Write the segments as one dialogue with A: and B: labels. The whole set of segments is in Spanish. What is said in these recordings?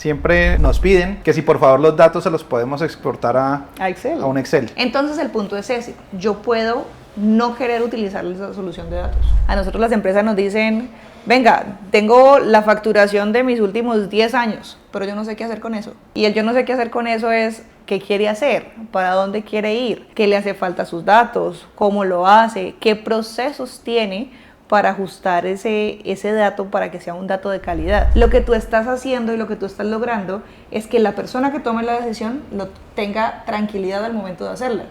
A: Siempre nos piden que si por favor los datos se los podemos exportar a
B: Excel.
A: A un Excel.
B: Entonces el punto es ese. Yo puedo no querer utilizar esa solución de datos. A nosotros las empresas nos dicen, venga, tengo la facturación de mis últimos 10 años, pero yo no sé qué hacer con eso. Y el yo no sé qué hacer con eso es qué quiere hacer, para dónde quiere ir, qué le hace falta a sus datos, cómo lo hace, qué procesos tiene para ajustar ese dato para que sea un dato de calidad. Lo que tú estás haciendo y lo que tú estás logrando es que la persona que tome la decisión tenga tranquilidad al momento de hacerla.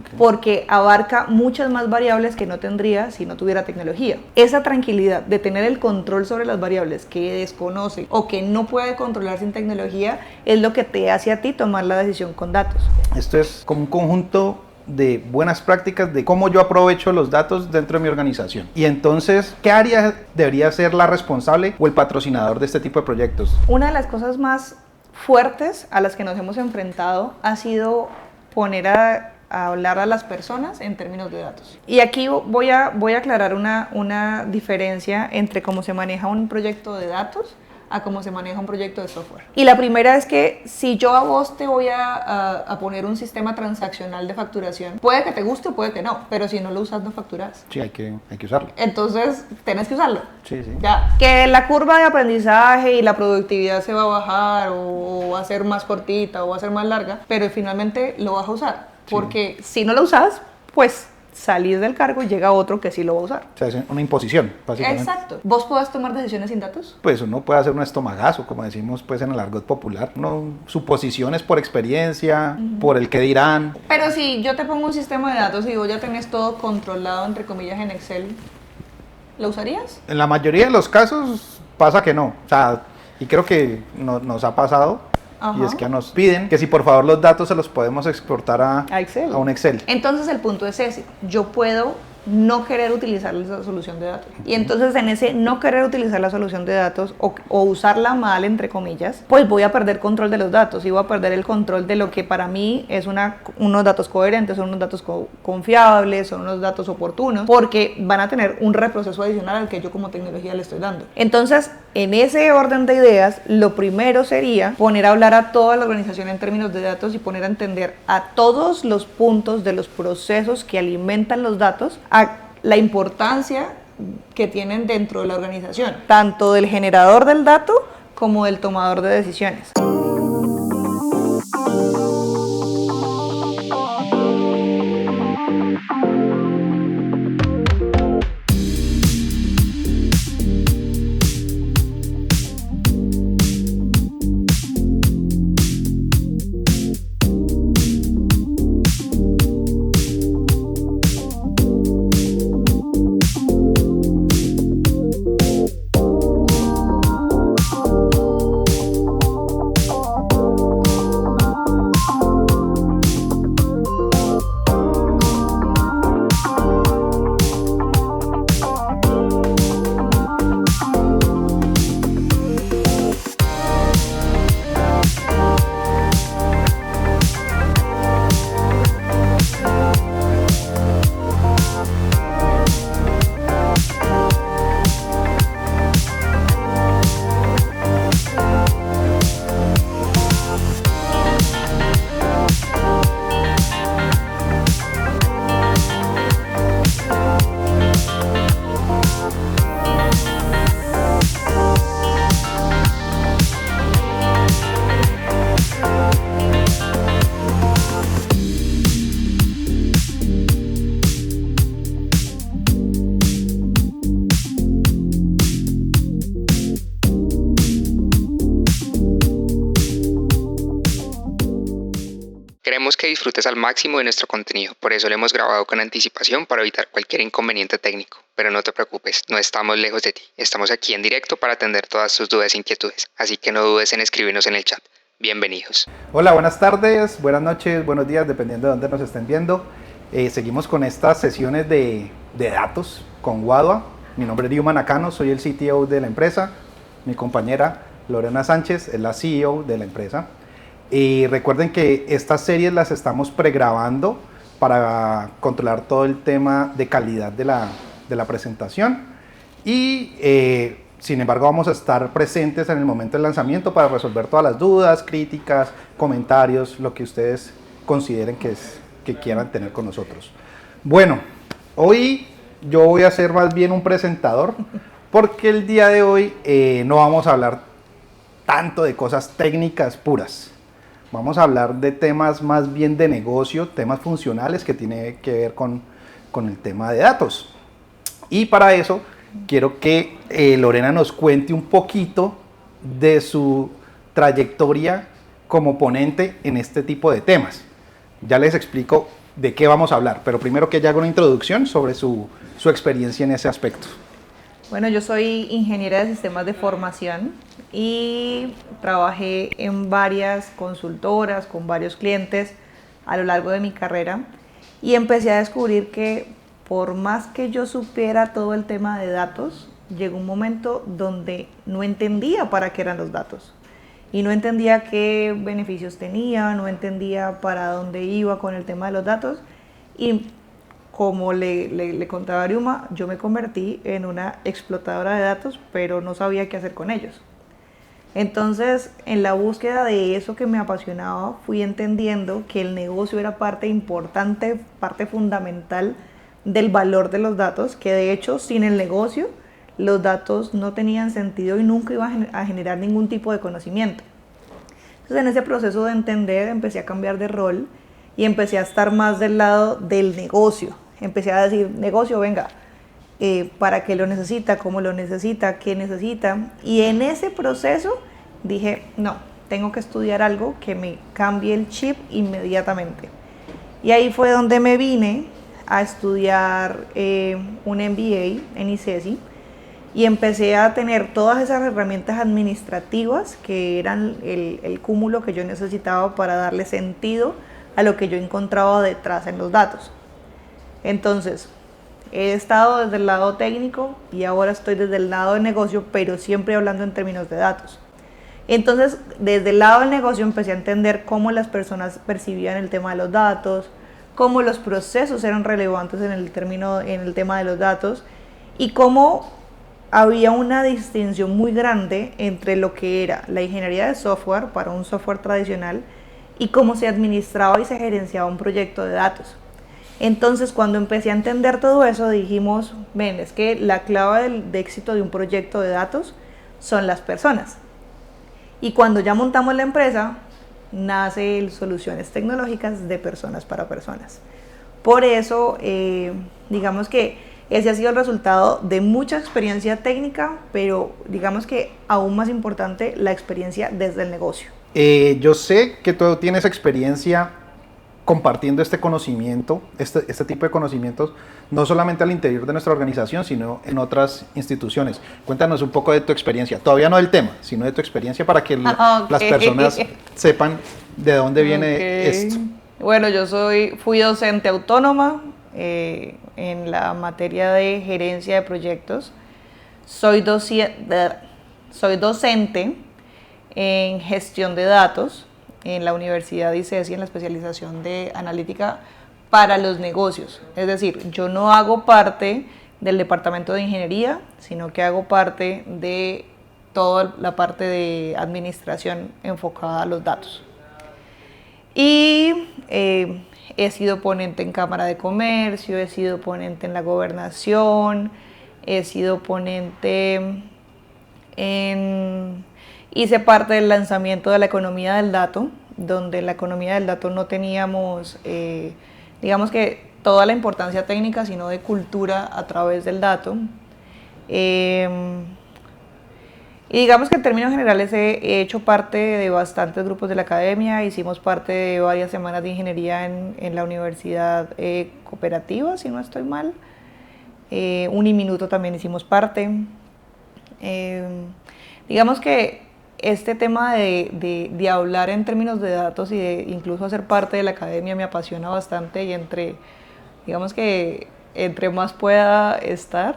B: Okay. Porque abarca muchas más variables que no tendría si no tuviera tecnología. Esa tranquilidad de tener el control sobre las variables que desconoce o que no puede controlar sin tecnología es lo que te hace a ti tomar la decisión con datos.
A: Esto es como un conjunto de buenas prácticas de cómo yo aprovecho los datos dentro de mi organización. Y entonces, ¿qué área debería ser la responsable o el patrocinador de este tipo de proyectos?
B: Una de las cosas más fuertes a las que nos hemos enfrentado ha sido poner a hablar a las personas en términos de datos. Y aquí voy a aclarar una diferencia entre cómo se maneja un proyecto de datos a cómo se maneja un proyecto de software. Y la primera es que si yo a vos te voy a poner un sistema transaccional de facturación, puede que te guste o puede que no, pero si no lo usas no facturas.
A: Sí, hay que usarlo.
B: Entonces, tenés que usarlo.
A: Sí.
B: Ya. Que la curva de aprendizaje y la productividad se va a bajar o va a ser más cortita o va a ser más larga, pero finalmente lo vas a usar. Porque si no lo usas, pues salís del cargo y llega otro que sí lo va a usar.
A: O sea, es una imposición, básicamente.
B: Exacto. ¿Vos podés tomar decisiones sin datos?
A: Pues uno puede hacer un estomagazo, como decimos pues en el argot popular. Suposiciones por experiencia, por el que dirán.
B: Pero si yo te pongo un sistema de datos y vos ya tenés todo controlado, entre comillas, en Excel, ¿lo usarías?
A: En la mayoría de los casos pasa que no. O sea, y creo que nos ha pasado. Ajá. Y es que nos piden que si por favor los datos se los podemos exportar a un Excel.
B: Entonces el punto es ese, yo puedo no querer utilizar esa solución de datos. Y entonces en ese no querer utilizar la solución de datos o usarla mal, entre comillas, pues voy a perder control de los datos y voy a perder el control de lo que para mí es unos datos coherentes, son unos datos confiables, son unos datos oportunos, porque van a tener un reproceso adicional al que yo como tecnología le estoy dando. Entonces, en ese orden de ideas, lo primero sería poner a hablar a toda la organización en términos de datos y poner a entender a todos los puntos de los procesos que alimentan los datos, a la importancia que tienen dentro de la organización, tanto del generador del dato como del tomador de decisiones.
C: Queremos que disfrutes al máximo de nuestro contenido, por eso lo hemos grabado con anticipación para evitar cualquier inconveniente técnico. Pero no te preocupes, no estamos lejos de ti, estamos aquí en directo para atender todas tus dudas e inquietudes, así que no dudes en escribirnos en el chat. Bienvenidos.
A: Hola, buenas tardes, buenas noches, buenos días, dependiendo de dónde nos estén viendo. Seguimos con estas sesiones de datos con Wadua. Mi nombre es Diuma Nakano, soy el CTO de la empresa. Mi compañera Lorena Sánchez es la CEO de la empresa. Y recuerden que estas series las estamos pregrabando para controlar todo el tema de calidad de la presentación. Y Sin embargo, vamos a estar presentes en el momento del lanzamiento para resolver todas las dudas, críticas, comentarios, lo que ustedes consideren que quieran tener con nosotros. Bueno, hoy yo voy a ser más bien un presentador, porque el día de hoy no vamos a hablar tanto de cosas técnicas puras. Vamos a hablar de temas más bien de negocio, temas funcionales que tienen que ver con el tema de datos. Y para eso quiero que Lorena nos cuente un poquito de su trayectoria como ponente en este tipo de temas. Ya les explico de qué vamos a hablar, pero primero que ella haga una introducción sobre su experiencia en ese aspecto.
B: Bueno, yo soy ingeniera de sistemas de formación y trabajé en varias consultoras con varios clientes a lo largo de mi carrera y empecé a descubrir que por más que yo supiera todo el tema de datos, llegó un momento donde no entendía para qué eran los datos y no entendía qué beneficios tenía, no entendía para dónde iba con el tema de los datos y como le contaba a Ariuma, yo me convertí en una explotadora de datos, pero no sabía qué hacer con ellos. Entonces, en la búsqueda de eso que me apasionaba, fui entendiendo que el negocio era parte importante, parte fundamental del valor de los datos, que de hecho, sin el negocio, los datos no tenían sentido y nunca iban a generar ningún tipo de conocimiento. Entonces, en ese proceso de entender, empecé a cambiar de rol y empecé a estar más del lado del negocio. Empecé a decir, negocio, venga, ¿para qué lo necesita? ¿Cómo lo necesita? ¿Qué necesita? Y en ese proceso dije, no, tengo que estudiar algo que me cambie el chip inmediatamente. Y ahí fue donde me vine a estudiar un MBA en ICESI y empecé a tener todas esas herramientas administrativas que eran el cúmulo que yo necesitaba para darle sentido a lo que yo encontraba detrás en los datos. Entonces, he estado desde el lado técnico y ahora estoy desde el lado de negocio, pero siempre hablando en términos de datos. Entonces, desde el lado del negocio empecé a entender cómo las personas percibían el tema de los datos, cómo los procesos eran relevantes en el tema de los datos y cómo había una distinción muy grande entre lo que era la ingeniería de software para un software tradicional y cómo se administraba y se gerenciaba un proyecto de datos. Entonces, cuando empecé a entender todo eso, dijimos, ven, es que la clave de éxito de un proyecto de datos son las personas. Y cuando ya montamos la empresa, nace soluciones tecnológicas de personas para personas. Por eso, digamos que ese ha sido el resultado de mucha experiencia técnica, pero digamos que aún más importante, la experiencia desde el negocio.
A: Yo sé que tú tienes experiencia compartiendo este conocimiento, este tipo de conocimientos, no solamente al interior de nuestra organización, sino en otras instituciones. Cuéntanos un poco de tu experiencia, todavía no del tema, sino de tu experiencia para que las personas sepan de dónde viene esto.
B: Bueno, yo fui docente autónoma en la materia de gerencia de proyectos. Soy docente en gestión de datos en la Universidad de ICESI en la especialización de analítica para los negocios. Es decir, yo no hago parte del departamento de ingeniería, sino que hago parte de toda la parte de administración enfocada a los datos. Y he sido ponente en Cámara de Comercio, he sido ponente en la Gobernación, he sido ponente hice parte del lanzamiento de la economía del dato, donde en la economía del dato no teníamos, digamos que toda la importancia técnica, sino de cultura a través del dato. Y digamos que en términos generales he hecho parte de bastantes grupos de la academia, hicimos parte de varias semanas de ingeniería en la universidad cooperativa, si no estoy mal. Uniminuto también hicimos parte. Digamos que este tema de hablar en términos de datos y de incluso hacer parte de la academia me apasiona bastante y digamos que entre más pueda estar,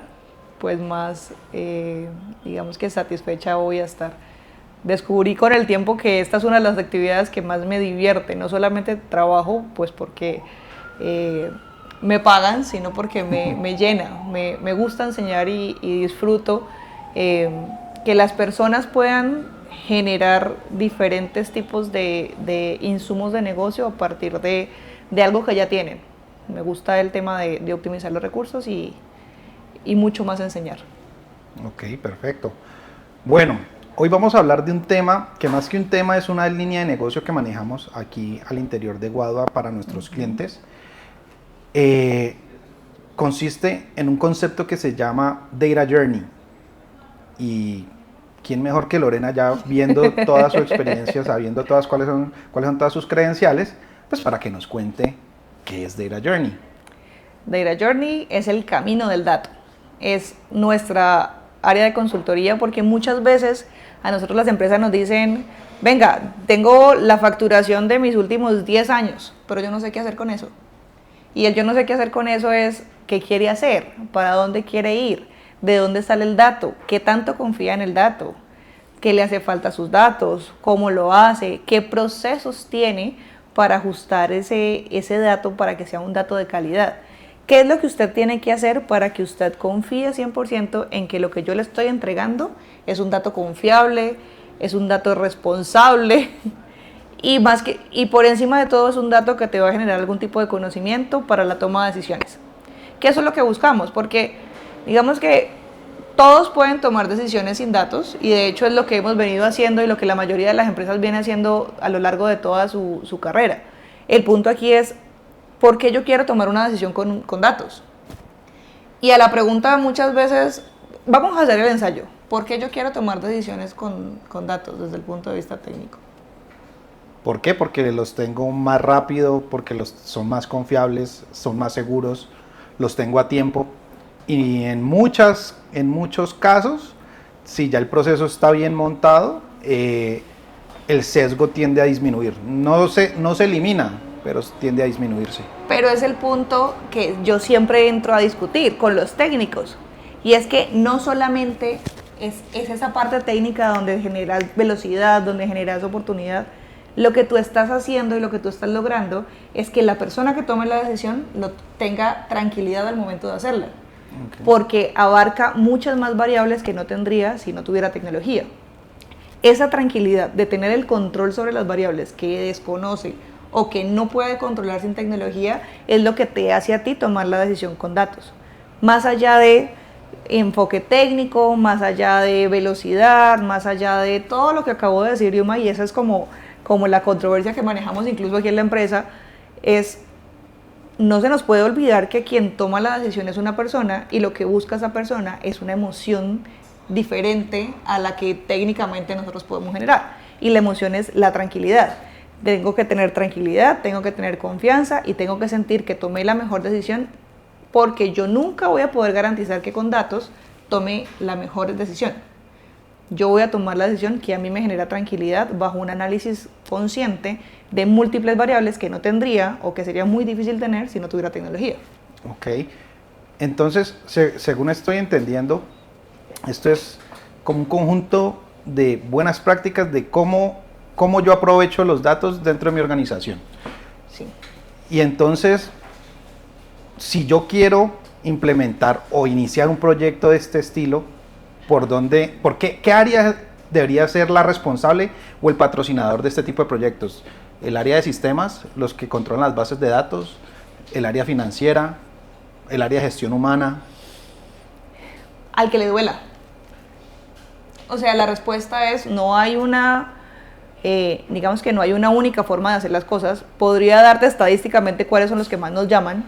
B: pues más, digamos que satisfecha voy a estar. Descubrí con el tiempo que esta es una de las actividades que más me divierte, no solamente trabajo pues porque me pagan, sino porque me llena, me gusta enseñar y disfruto que las personas puedan generar diferentes tipos de insumos de negocio a partir de algo que ya tienen. Me gusta el tema de optimizar los recursos y mucho más enseñar.
A: Ok, perfecto. Bueno, hoy vamos a hablar de un tema que más que un tema es una línea de negocio que manejamos aquí al interior de Guadua para nuestros clientes. Consiste en un concepto que se llama Data Journey. Y quién mejor que Lorena, ya viendo toda su experiencia, sabiendo cuáles son todas sus credenciales, pues para que nos cuente qué es Data Journey.
B: Data Journey es el camino del dato. Es nuestra área de consultoría porque muchas veces a nosotros las empresas nos dicen, venga, tengo la facturación de mis últimos 10 años, pero yo no sé qué hacer con eso. Y el yo no sé qué hacer con eso es qué quiere hacer, para dónde quiere ir, de dónde sale el dato, qué tanto confía en el dato, qué le hace falta a sus datos, cómo lo hace, qué procesos tiene para ajustar ese dato para que sea un dato de calidad. ¿Qué es lo que usted tiene que hacer para que usted confíe 100% en que lo que yo le estoy entregando es un dato confiable, es un dato responsable y por encima de todo es un dato que te va a generar algún tipo de conocimiento para la toma de decisiones? Que eso es lo que buscamos, porque digamos que todos pueden tomar decisiones sin datos y de hecho es lo que hemos venido haciendo y lo que la mayoría de las empresas viene haciendo a lo largo de toda su carrera. El punto aquí es, ¿por qué yo quiero tomar una decisión con datos? Y a la pregunta muchas veces, vamos a hacer el ensayo. ¿Por qué yo quiero tomar decisiones con datos desde el punto de vista técnico?
A: ¿Por qué? Porque los tengo más rápido, porque son más confiables, son más seguros, los tengo a tiempo. Y en muchos casos, si ya el proceso está bien montado, el sesgo tiende a disminuir. No se elimina, pero tiende a disminuirse.
B: Pero es el punto que yo siempre entro a discutir con los técnicos. Y es que no solamente es esa parte técnica donde generas velocidad, donde generas oportunidad. Lo que tú estás haciendo y lo que tú estás logrando es que la persona que tome la decisión tenga tranquilidad al momento de hacerla. Okay. Porque abarca muchas más variables que no tendría si no tuviera tecnología. Esa tranquilidad de tener el control sobre las variables que desconoce o que no puede controlar sin tecnología es lo que te hace a ti tomar la decisión con datos. Más allá de enfoque técnico, más allá de velocidad, más allá de todo lo que acabo de decir, Yuma, y esa es como la controversia que manejamos incluso aquí en la empresa, no se nos puede olvidar que quien toma la decisión es una persona y lo que busca esa persona es una emoción diferente a la que técnicamente nosotros podemos generar. Y la emoción es la tranquilidad. Tengo que tener tranquilidad, tengo que tener confianza y tengo que sentir que tomé la mejor decisión porque yo nunca voy a poder garantizar que con datos tome la mejor decisión. Yo voy a tomar la decisión que a mí me genera tranquilidad bajo un análisis consciente de múltiples variables que no tendría o que sería muy difícil tener si no tuviera tecnología.
A: Ok, entonces, según estoy entendiendo, esto es como un conjunto de buenas prácticas de cómo yo aprovecho los datos dentro de mi organización.
B: Sí.
A: Y entonces, si yo quiero implementar o iniciar un proyecto de este estilo, ¿qué área debería ser la responsable o el patrocinador de este tipo de proyectos? ¿El área de sistemas, los que controlan las bases de datos, el área financiera, el área de gestión humana?
B: Al que le duela. O sea, la respuesta es, no hay digamos que no hay una única forma de hacer las cosas. Podría darte estadísticamente cuáles son los que más nos llaman,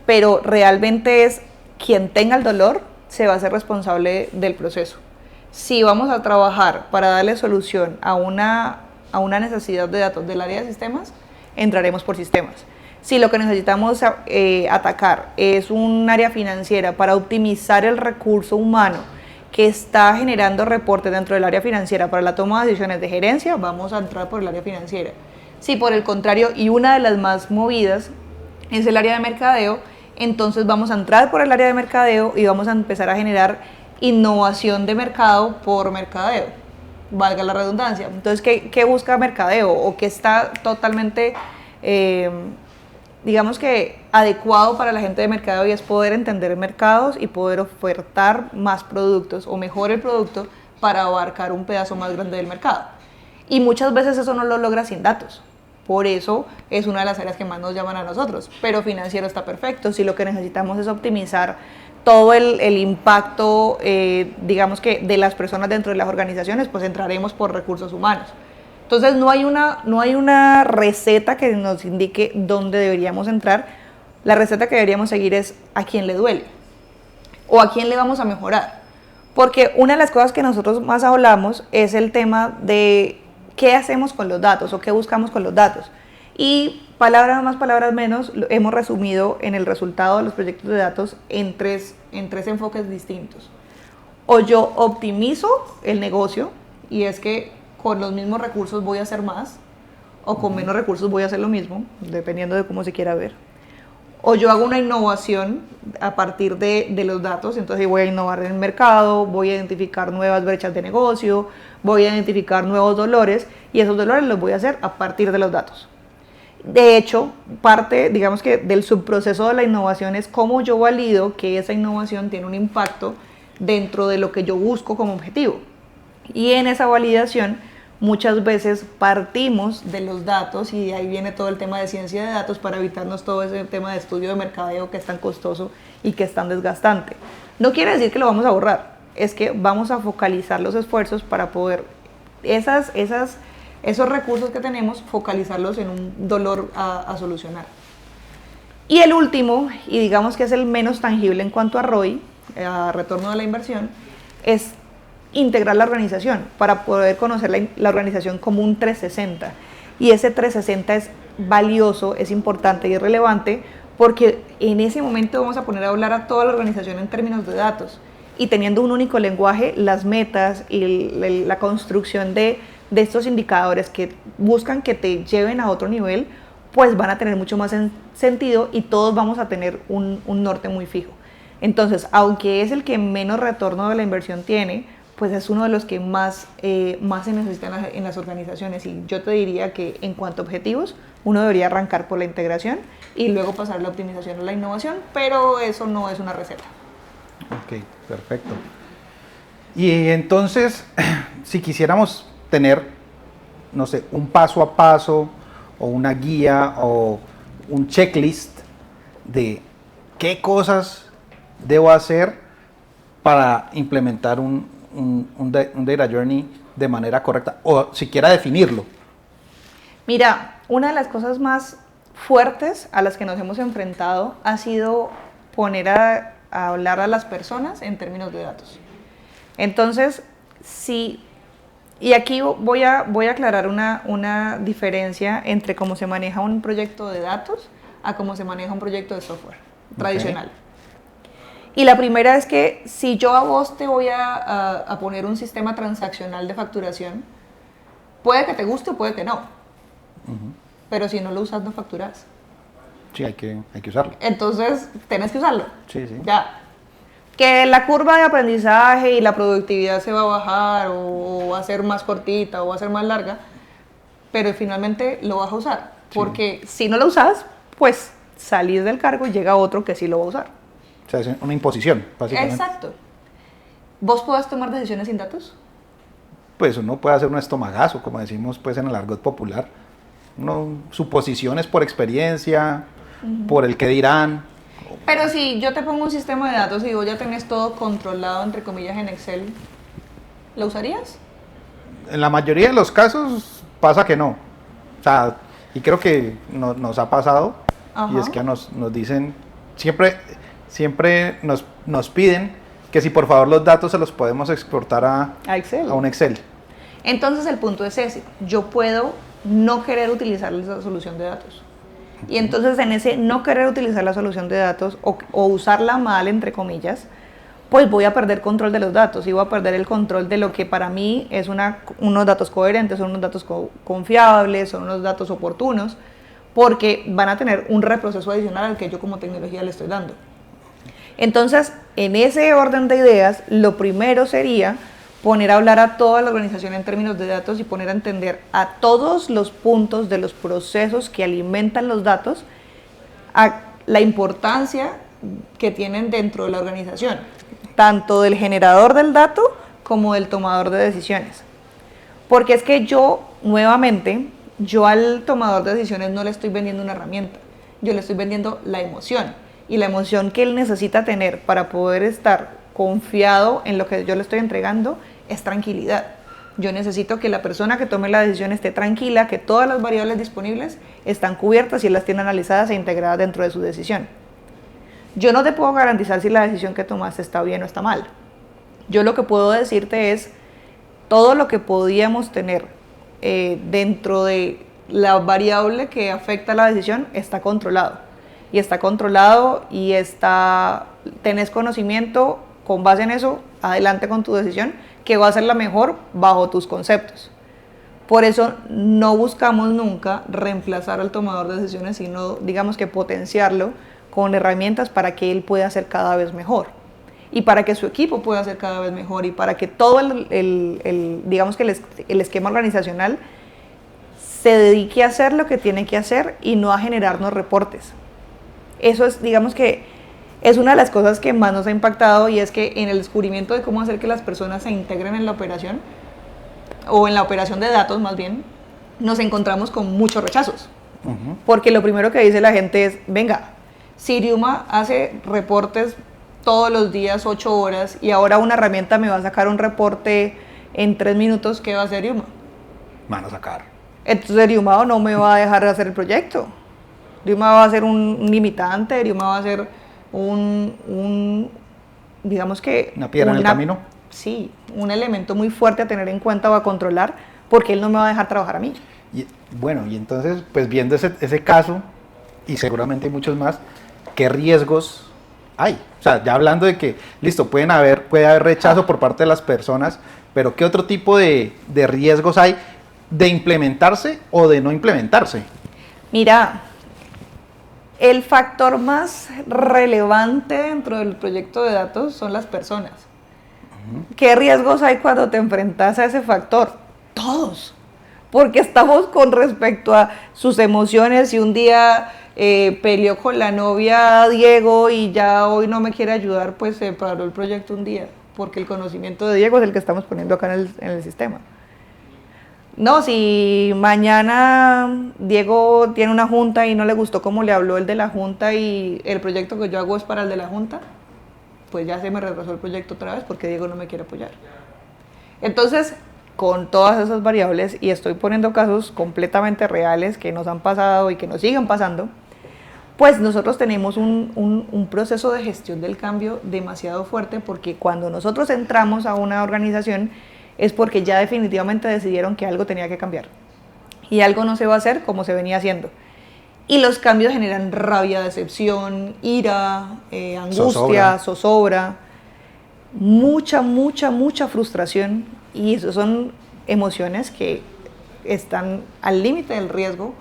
B: pero realmente es quien tenga el dolor se va a ser responsable del proceso. Si vamos a trabajar para darle solución a una necesidad de datos del área de sistemas, entraremos por sistemas. Si lo que necesitamos atacar es un área financiera para optimizar el recurso humano que está generando reportes dentro del área financiera para la toma de decisiones de gerencia, vamos a entrar por el área financiera. Si por el contrario, y una de las más movidas es el área de mercadeo, entonces vamos a entrar por el área de mercadeo y vamos a empezar a generar innovación de mercado por mercadeo, valga la redundancia. Entonces, ¿qué busca mercadeo? O qué está totalmente digamos que adecuado para la gente de mercado, y es poder entender mercados y poder ofertar más productos o mejor el producto para abarcar un pedazo más grande del mercado. Y muchas veces eso no lo logra sin datos. Por eso es una de las áreas que más nos llaman a nosotros. Pero financiero está perfecto. Si lo que necesitamos es optimizar todo el impacto, digamos que de las personas dentro de las organizaciones, pues entraremos por recursos humanos. Entonces no hay una receta que nos indique dónde deberíamos entrar. La receta que deberíamos seguir es a quién le duele o a quién le vamos a mejorar. Porque una de las cosas que nosotros más hablamos es el tema de qué hacemos con los datos o qué buscamos con los datos. Y palabras más, palabras menos, hemos resumido en el resultado de los proyectos de datos en tres enfoques distintos. O yo optimizo el negocio, y es que con los mismos recursos voy a hacer más, o con menos recursos voy a hacer lo mismo, dependiendo de cómo se quiera ver. O yo hago una innovación a partir de los datos, entonces voy a innovar en el mercado, voy a identificar nuevas brechas de negocio, voy a identificar nuevos dolores, y esos dolores los voy a hacer a partir de los datos. De hecho, parte, digamos que del subproceso de la innovación es cómo yo valido que esa innovación tiene un impacto dentro de lo que yo busco como objetivo. Y en esa validación muchas veces partimos de los datos, y de ahí viene todo el tema de ciencia de datos para evitarnos todo ese tema de estudio de mercadeo que es tan costoso y que es tan desgastante. No quiere decir que lo vamos a borrar, es que vamos a focalizar los esfuerzos para poder esos recursos que tenemos, focalizarlos en un dolor a solucionar. Y el último, y digamos que es el menos tangible en cuanto a ROI, a retorno de la inversión, es integrar la organización para poder conocer la organización como un 360. Y ese 360 es valioso, es importante y es relevante porque en ese momento vamos a poner a hablar a toda la organización en términos de datos, y teniendo un único lenguaje, las metas y la construcción de estos indicadores que buscan que te lleven a otro nivel, pues van a tener mucho más sentido, y todos vamos a tener un norte muy fijo. Entonces, aunque es el que menos retorno de la inversión tiene, pues es uno de los que más se necesitan en las organizaciones. Y yo te diría que en cuanto a objetivos, uno debería arrancar por la integración y luego pasar la optimización o la innovación, pero eso no es una receta.
A: Ok, perfecto. Y entonces, si quisiéramos tener, no sé, un paso a paso o una guía o un checklist de qué cosas debo hacer para implementar un Data Journey de manera correcta, o siquiera definirlo.
B: Mira, una de las cosas más fuertes a las que nos hemos enfrentado ha sido poner a hablar a las personas en términos de datos. Entonces, y aquí voy a aclarar una diferencia entre cómo se maneja un proyecto de datos a cómo se maneja un proyecto de software tradicional. Y la primera es que si yo a vos te voy a poner un sistema transaccional de facturación, puede que te guste o puede que no. Pero si no lo usas, no facturas.
A: Sí, hay que usarlo.
B: Entonces, tenés que usarlo.
A: Sí.
B: Ya. Que la curva de aprendizaje y la productividad se va a bajar, o va a ser más cortita o va a ser más larga, pero finalmente lo vas a usar. Porque si no lo usas, pues salís del cargo y llega otro que sí lo va a usar.
A: O sea, es una imposición, básicamente.
B: Exacto. ¿Vos podés tomar decisiones sin datos?
A: Pues uno puede hacer un estomagazo, como decimos pues en el argot popular. Suposiciones por experiencia, por el que dirán.
B: Pero si yo te pongo un sistema de datos y vos ya tenés todo controlado, entre comillas, en Excel, ¿lo usarías?
A: En la mayoría de los casos pasa que no. O sea, y creo que nos ha pasado. Ajá. Y es que nos dicen, siempre nos piden que si por favor los datos se los podemos exportar a
B: Excel.
A: A un Excel.
B: Entonces el punto es ese, yo puedo no querer utilizar esa solución de datos. Y entonces en ese no querer utilizar la solución de datos o usarla mal, entre comillas, pues voy a perder control de los datos y voy a perder el control de lo que para mí es unos datos coherentes, son unos datos confiables, son unos datos oportunos, porque van a tener un reproceso adicional al que yo como tecnología le estoy dando. Entonces, en ese orden de ideas, lo primero sería poner a hablar a toda la organización en términos de datos y poner a entender a todos los puntos de los procesos que alimentan los datos a la importancia que tienen dentro de la organización, tanto del generador del dato como del tomador de decisiones. Porque es que nuevamente, yo al tomador de decisiones no le estoy vendiendo una herramienta, yo le estoy vendiendo la emoción. Y la emoción que él necesita tener para poder estar confiado en lo que yo le estoy entregando es tranquilidad. Yo necesito que la persona que tome la decisión esté tranquila, que todas las variables disponibles están cubiertas y él las tiene analizadas e integradas dentro de su decisión. Yo no te puedo garantizar si la decisión que tomaste está bien o está mal. Yo lo que puedo decirte es todo lo que podíamos tener dentro de la variable que afecta la decisión está controlado. Y está controlado y tenés conocimiento, con base en eso, adelante con tu decisión, que va a ser la mejor bajo tus conceptos. Por eso no buscamos nunca reemplazar al tomador de decisiones, sino digamos que potenciarlo con herramientas para que él pueda ser cada vez mejor y para que su equipo pueda ser cada vez mejor y para que todo digamos que el esquema organizacional se dedique a hacer lo que tiene que hacer y no a generarnos reportes. Eso es, digamos que es una de las cosas que más nos ha impactado, y es que en el descubrimiento de cómo hacer que las personas se integren en la operación, o en la operación de datos más bien, nos encontramos con muchos rechazos. Porque lo primero que dice la gente es, venga, si Iriuma hace reportes todos los días 8 horas y ahora una herramienta me va a sacar un reporte en 3 minutos, ¿qué va a hacer Iriuma?
A: Van a sacar.
B: Entonces Iriuma no me va a dejar de hacer el proyecto. Iriuma va a ser un limitante, Iriuma va a ser digamos que...
A: Una piedra en el camino.
B: Sí, un elemento muy fuerte a tener en cuenta o a controlar, porque él no me va a dejar trabajar a mí.
A: Y entonces, pues viendo ese caso, y seguramente hay muchos más, ¿qué riesgos hay? O sea, ya hablando de que, listo, puede haber rechazo por parte de las personas, pero ¿qué otro tipo de riesgos hay de implementarse o de no implementarse?
B: Mira, el factor más relevante dentro del proyecto de datos son las personas. ¿Qué riesgos hay cuando te enfrentas a ese factor? Todos. Porque estamos con respecto a sus emociones. Si un día peleó con la novia Diego y ya hoy no me quiere ayudar, pues se paró el proyecto un día. Porque el conocimiento de Diego es el que estamos poniendo acá en el sistema. No, si mañana Diego tiene una junta y no le gustó cómo le habló el de la junta y el proyecto que yo hago es para el de la junta, pues ya se me retrasó el proyecto otra vez porque Diego no me quiere apoyar. Entonces, con todas esas variables, y estoy poniendo casos completamente reales que nos han pasado y que nos siguen pasando, pues nosotros tenemos un proceso de gestión del cambio demasiado fuerte, porque cuando nosotros entramos a una organización es porque ya definitivamente decidieron que algo tenía que cambiar y algo no se va a hacer como se venía haciendo. Y los cambios generan rabia, decepción, ira, angustia, zozobra, mucha frustración, y eso son emociones que están al límite del riesgo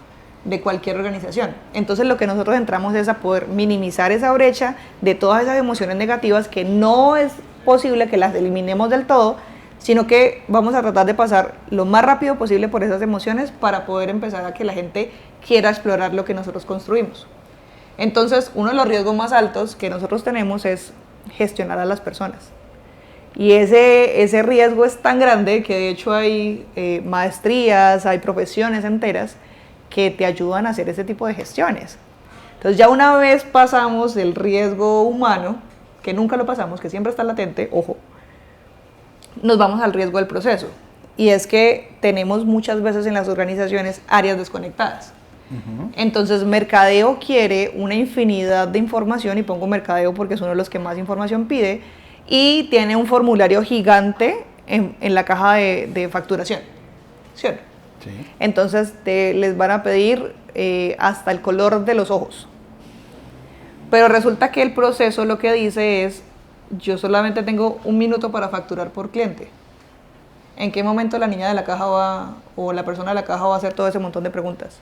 B: de cualquier organización. Entonces lo que nosotros entramos es a poder minimizar esa brecha de todas esas emociones negativas, que no es posible que las eliminemos del todo, sino que vamos a tratar de pasar lo más rápido posible por esas emociones para poder empezar a que la gente quiera explorar lo que nosotros construimos. Entonces, uno de los riesgos más altos que nosotros tenemos es gestionar a las personas. Y ese riesgo es tan grande que de hecho hay maestrías, hay profesiones enteras que te ayudan a hacer ese tipo de gestiones. Entonces, ya una vez pasamos el riesgo humano, que nunca lo pasamos, que siempre está latente, ojo, nos vamos al riesgo del proceso, y es que tenemos muchas veces en las organizaciones áreas desconectadas. Entonces mercadeo quiere una infinidad de información, y pongo mercadeo porque es uno de los que más información pide, y tiene un formulario gigante en la caja de facturación, ¿sí? Sí. Entonces les van a pedir hasta el color de los ojos, pero resulta que el proceso lo que dice es: yo solamente tengo 1 minuto para facturar por cliente. ¿En qué momento la niña de la caja o la persona de la caja va a hacer todo ese montón de preguntas?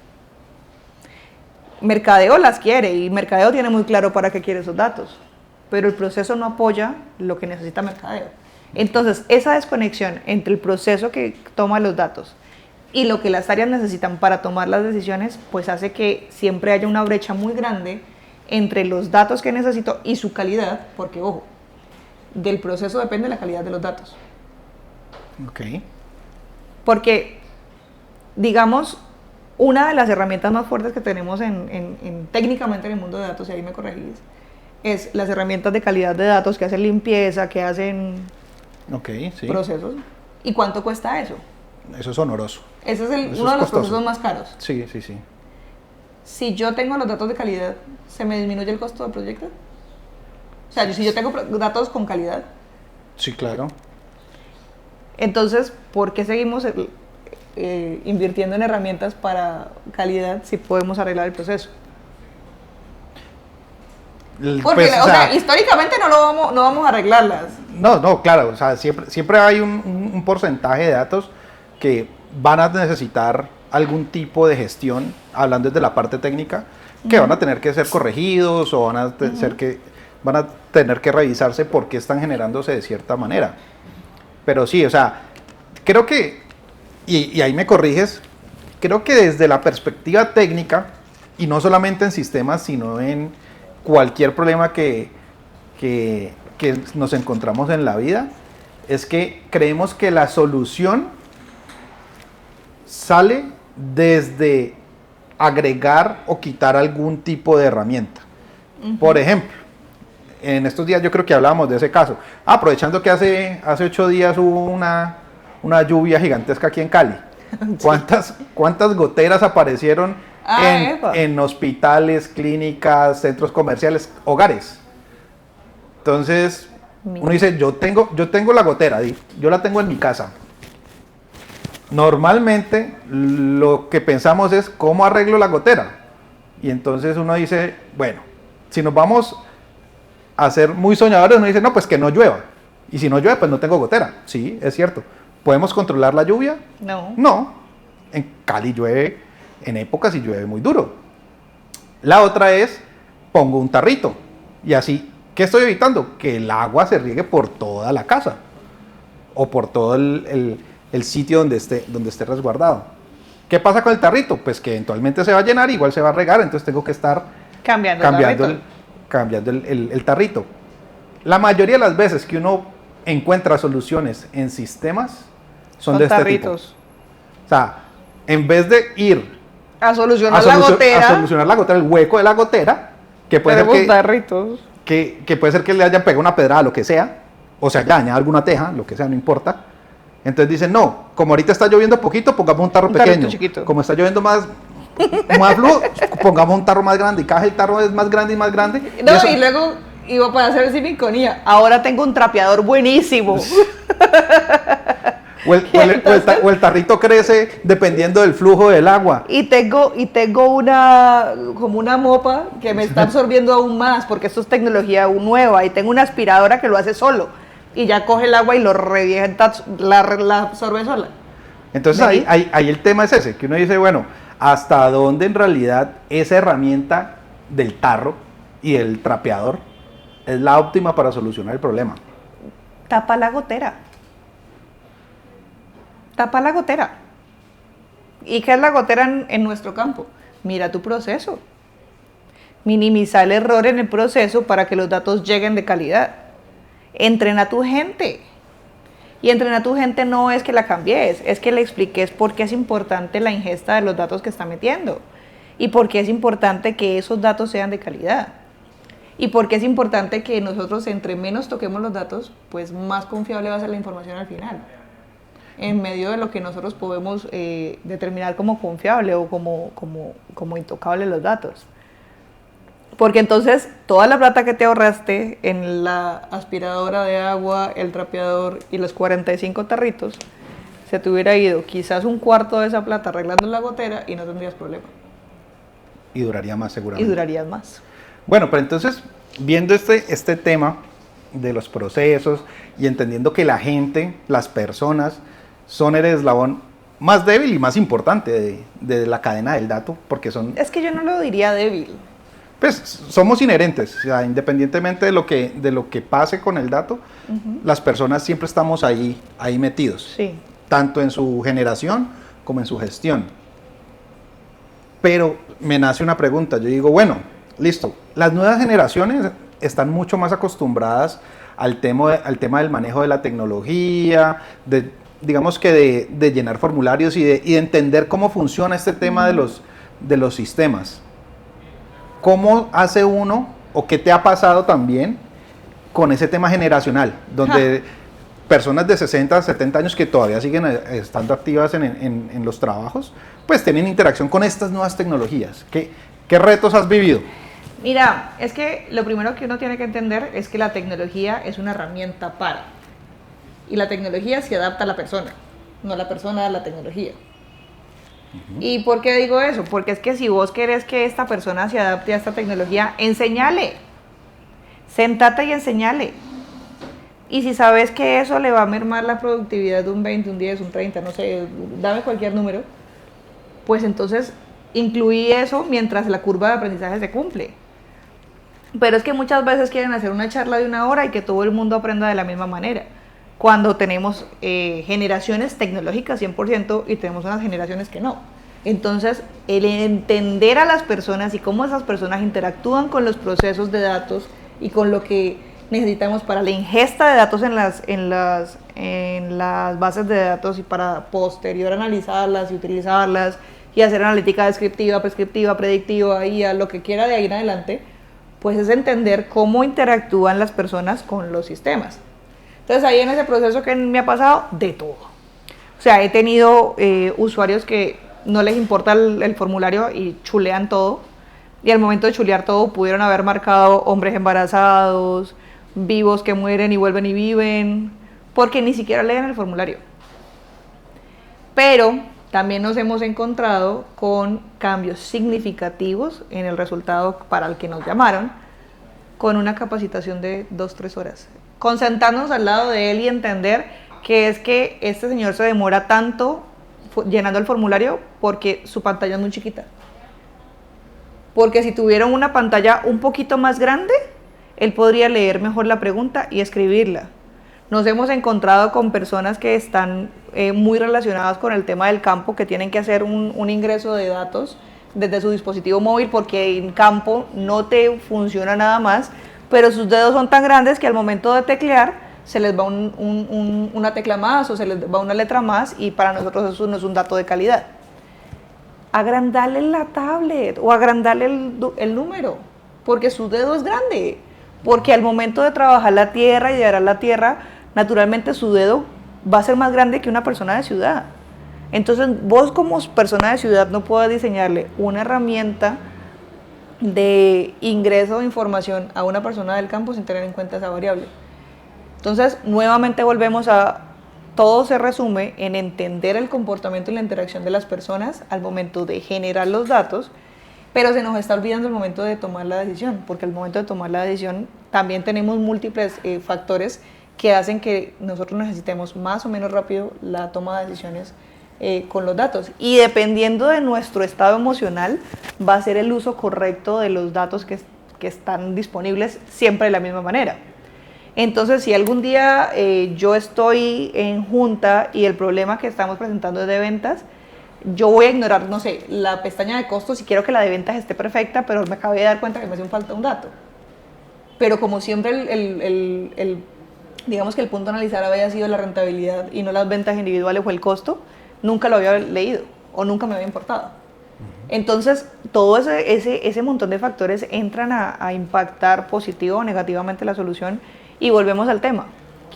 B: Mercadeo las quiere, y Mercadeo tiene muy claro para qué quiere esos datos, pero el proceso no apoya lo que necesita Mercadeo. Entonces, esa desconexión entre el proceso que toma los datos y lo que las áreas necesitan para tomar las decisiones, pues hace que siempre haya una brecha muy grande entre los datos que necesito y su calidad, porque ojo, del proceso depende la calidad de los datos.
A: Ok.
B: Porque, digamos, una de las herramientas más fuertes que tenemos técnicamente en el mundo de datos, y ahí me corregís, es las herramientas de calidad de datos que hacen limpieza, que hacen
A: Sí.
B: procesos. ¿Y cuánto cuesta eso?
A: Eso es honoroso.
B: Ese es
A: Eso
B: uno
A: es
B: de los
A: costoso.
B: procesos más caros.
A: Sí.
B: Si yo tengo los datos de calidad, ¿se me disminuye el costo del proyecto? O sea, si yo tengo datos con calidad,
A: Sí, claro.
B: entonces, ¿por qué seguimos invirtiendo en herramientas para calidad si podemos arreglar el proceso? Porque,
A: Pues,
B: o sea, históricamente no vamos a arreglarlas.
A: No, claro, o sea, siempre hay un porcentaje de datos que van a necesitar algún tipo de gestión, hablando desde la parte técnica, que van a tener que ser corregidos o van a tener que revisarse porque están generándose de cierta manera. Pero sí, o sea, creo que, y ahí me corriges, creo que desde la perspectiva técnica, y no solamente en sistemas, sino en cualquier problema que nos encontramos en la vida, es que creemos que la solución sale desde agregar o quitar algún tipo de herramienta. Por ejemplo, en estos días yo creo que hablábamos de ese caso, aprovechando que hace 8 días hubo una lluvia gigantesca aquí en Cali. ¿Cuántas goteras aparecieron en hospitales, clínicas, centros comerciales, hogares? Entonces, uno dice, yo tengo la gotera, yo la tengo en mi casa. Normalmente, lo que pensamos es, ¿cómo arreglo la gotera? Y entonces uno dice, bueno, si nos vamos a ser muy soñadores, uno dice, no, pues que no llueva. Y si no llueve, pues no tengo gotera. Sí, es cierto. ¿Podemos controlar la lluvia?
B: No.
A: No. En Cali llueve en épocas y llueve muy duro. La otra es, pongo un tarrito. Y así, ¿qué estoy evitando? Que el agua se riegue por toda la casa. O por todo el sitio donde esté resguardado. ¿Qué pasa con el tarrito? Pues que eventualmente se va a llenar, igual se va a regar, entonces tengo que estar cambiando el tarrito. La mayoría de las veces que uno encuentra soluciones en sistemas son de este tipo. O sea, en vez de ir
B: a solucionar la gotera,
A: el hueco de la gotera, que puede ser
B: tarritos.
A: Que puede ser que le hayan pegado una pedrada, lo que sea, o se haya dañado alguna teja, lo que sea, no importa. Entonces dicen, no, como ahorita está lloviendo poquito, pongamos un tarro pequeño.
B: Chiquito.
A: Como está lloviendo más flujo, pongamos un tarro más grande. Y cada vez el tarro es más grande y más grande.
B: No, y luego iba para hacer siliconía. Ahora tengo un trapeador buenísimo.
A: O el tarrito crece dependiendo del flujo del agua.
B: Y tengo como una mopa que me está absorbiendo aún más, porque esto es tecnología aún nueva. Y tengo una aspiradora que lo hace solo. Y ya coge el agua y lo revienta, la absorbe sola.
A: Entonces ahí el tema es ese, que uno dice, bueno, ¿hasta dónde en realidad esa herramienta del tarro y del trapeador es la óptima para solucionar el problema?
B: Tapa la gotera. Tapa la gotera. ¿Y qué es la gotera en nuestro campo? Mira tu proceso. Minimiza el error en el proceso para que los datos lleguen de calidad. Entrena a tu gente. Y entrenar a tu gente no es que la cambies, es que le expliques por qué es importante la ingesta de los datos que está metiendo. Y por qué es importante que esos datos sean de calidad. Y por qué es importante que nosotros, entre menos toquemos los datos, pues más confiable va a ser la información al final. En medio de lo que nosotros podemos determinar como confiable o como intocable los datos. Porque entonces toda la plata que te ahorraste en la aspiradora de agua, el trapeador y los 45 tarritos, se te hubiera ido quizás un cuarto de esa plata arreglando la gotera y no tendrías problema.
A: Y duraría más seguramente.
B: Y durarías más.
A: Bueno, pero entonces, viendo este tema de los procesos y entendiendo que la gente, las personas, son el eslabón más débil y más importante de la cadena del dato, porque son...
B: Es que yo no lo diría débil.
A: Pues somos inherentes, o sea, independientemente de lo que pase con el dato, las personas siempre estamos ahí metidos,
B: sí,
A: tanto en su generación como en su gestión. Pero me nace una pregunta, yo digo, bueno, listo. Las nuevas generaciones están mucho más acostumbradas al tema del manejo de la tecnología, digamos que de llenar formularios y de entender cómo funciona este tema de los sistemas. ¿Cómo hace uno, o qué te ha pasado también con ese tema generacional, donde personas de 60, 70 años que todavía siguen estando activas en los trabajos, pues tienen interacción con estas nuevas tecnologías? ¿Qué retos has vivido?
B: Mira, es que lo primero que uno tiene que entender es que la tecnología es una herramienta para. Y la tecnología se adapta a la persona, no la persona a la tecnología. ¿Y por qué digo eso? Porque es que si vos querés que esta persona se adapte a esta tecnología, enseñale. Sentate y enseñale. Y si sabes que eso le va a mermar la productividad de un 20, un 10, un 30, no sé, dame cualquier número, pues entonces incluí eso mientras la curva de aprendizaje se cumple. Pero es que muchas veces quieren hacer una charla de 1 hora y que todo el mundo aprenda de la misma manera, cuando tenemos generaciones tecnológicas 100% y tenemos unas generaciones que no. Entonces, el entender a las personas y cómo esas personas interactúan con los procesos de datos y con lo que necesitamos para la ingesta de datos en las bases de datos y para posterior analizarlas y utilizarlas y hacer analítica descriptiva, prescriptiva, predictiva y a lo que quiera de ahí en adelante, pues es entender cómo interactúan las personas con los sistemas. Entonces ahí en ese proceso que me ha pasado, de todo. O sea, he tenido usuarios que no les importa el formulario y chulean todo, y al momento de chulear todo pudieron haber marcado hombres embarazados, vivos que mueren y vuelven y viven, porque ni siquiera leen el formulario. Pero también nos hemos encontrado con cambios significativos en el resultado para el que nos llamaron, con una capacitación de 2-3 horas. Concentrarnos al lado de él y entender que es que este señor se demora tanto llenando el formulario porque su pantalla es muy chiquita. Porque si tuviera una pantalla un poquito más grande, él podría leer mejor la pregunta y escribirla. Nos hemos encontrado con personas que están muy relacionadas con el tema del campo, que tienen que hacer un ingreso de datos desde su dispositivo móvil porque en campo no te funciona nada más, pero sus dedos son tan grandes que al momento de teclear se les va una tecla más o se les va una letra más y para nosotros eso no es un dato de calidad. Agrandarle la tablet o agrandarle el número porque su dedo es grande, porque al momento de trabajar la tierra y de arar la tierra, naturalmente su dedo va a ser más grande que una persona de ciudad. Entonces vos como persona de ciudad no puedes diseñarle una herramienta de ingreso de información a una persona del campo sin tener en cuenta esa variable. Entonces nuevamente volvemos a, todo se resume en entender el comportamiento y la interacción de las personas al momento de generar los datos, pero se nos está olvidando el momento de tomar la decisión, porque al momento de tomar la decisión también tenemos múltiples factores que hacen que nosotros necesitemos más o menos rápido la toma de decisiones con los datos. Y dependiendo de nuestro estado emocional, va a ser el uso correcto de los datos que están disponibles siempre de la misma manera. Entonces, si algún día yo estoy en junta y el problema que estamos presentando es de ventas, yo voy a ignorar, no sé, la pestaña de costos y quiero que la de ventas esté perfecta, pero me acabé de dar cuenta que me hace falta un dato. Pero como siempre digamos que el punto a analizar había sido la rentabilidad y no las ventas individuales o el costo, nunca lo había leído o nunca me había importado. Entonces, todo ese montón de factores entran a impactar positivo o negativamente la solución y volvemos al tema.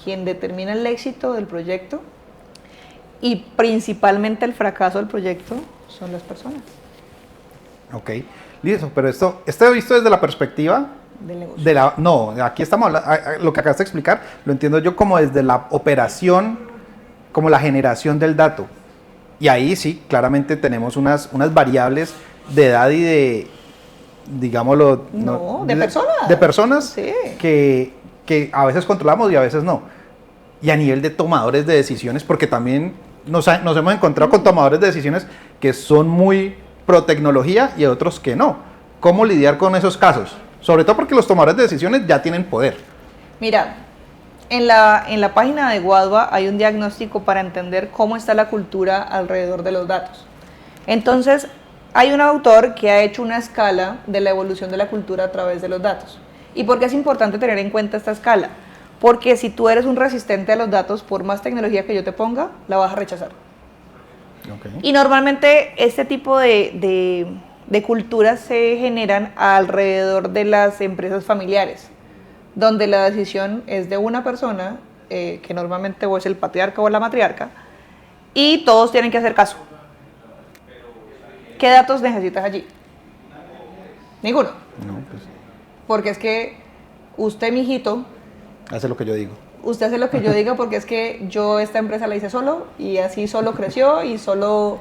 B: Quien determina el éxito del proyecto y principalmente el fracaso del proyecto son las personas.
A: Ok, listo, pero esto visto desde la perspectiva
B: del negocio.
A: No, aquí estamos hablando, lo que acabas de explicar, lo entiendo yo como desde la operación, como la generación del dato. Y ahí sí, claramente tenemos unas variables de edad y de, digámoslo...
B: de personas.
A: De personas
B: sí.
A: que a veces controlamos y a veces no. Y a nivel de tomadores de decisiones, porque también nos hemos encontrado con tomadores de decisiones que son muy pro tecnología y otros que no. ¿Cómo lidiar con esos casos? Sobre todo porque los tomadores de decisiones ya tienen poder.
B: Mira, en la página de Guadua hay un diagnóstico para entender cómo está la cultura alrededor de los datos. Entonces, hay un autor que ha hecho una escala de la evolución de la cultura a través de los datos. ¿Y por qué es importante tener en cuenta esta escala? Porque si tú eres un resistente a los datos, por más tecnología que yo te ponga, la vas a rechazar.
A: Okay.
B: Y normalmente este tipo de culturas se generan alrededor de las empresas familiares, donde la decisión es de una persona, que normalmente o es el patriarca o la matriarca, y todos tienen que hacer caso. ¿Qué datos necesitas allí? Ninguno.
A: No, pues
B: Porque es que usted, mijito,
A: hace lo que yo digo.
B: usted hace lo que yo diga porque es que yo esta empresa la hice solo y así solo creció y solo...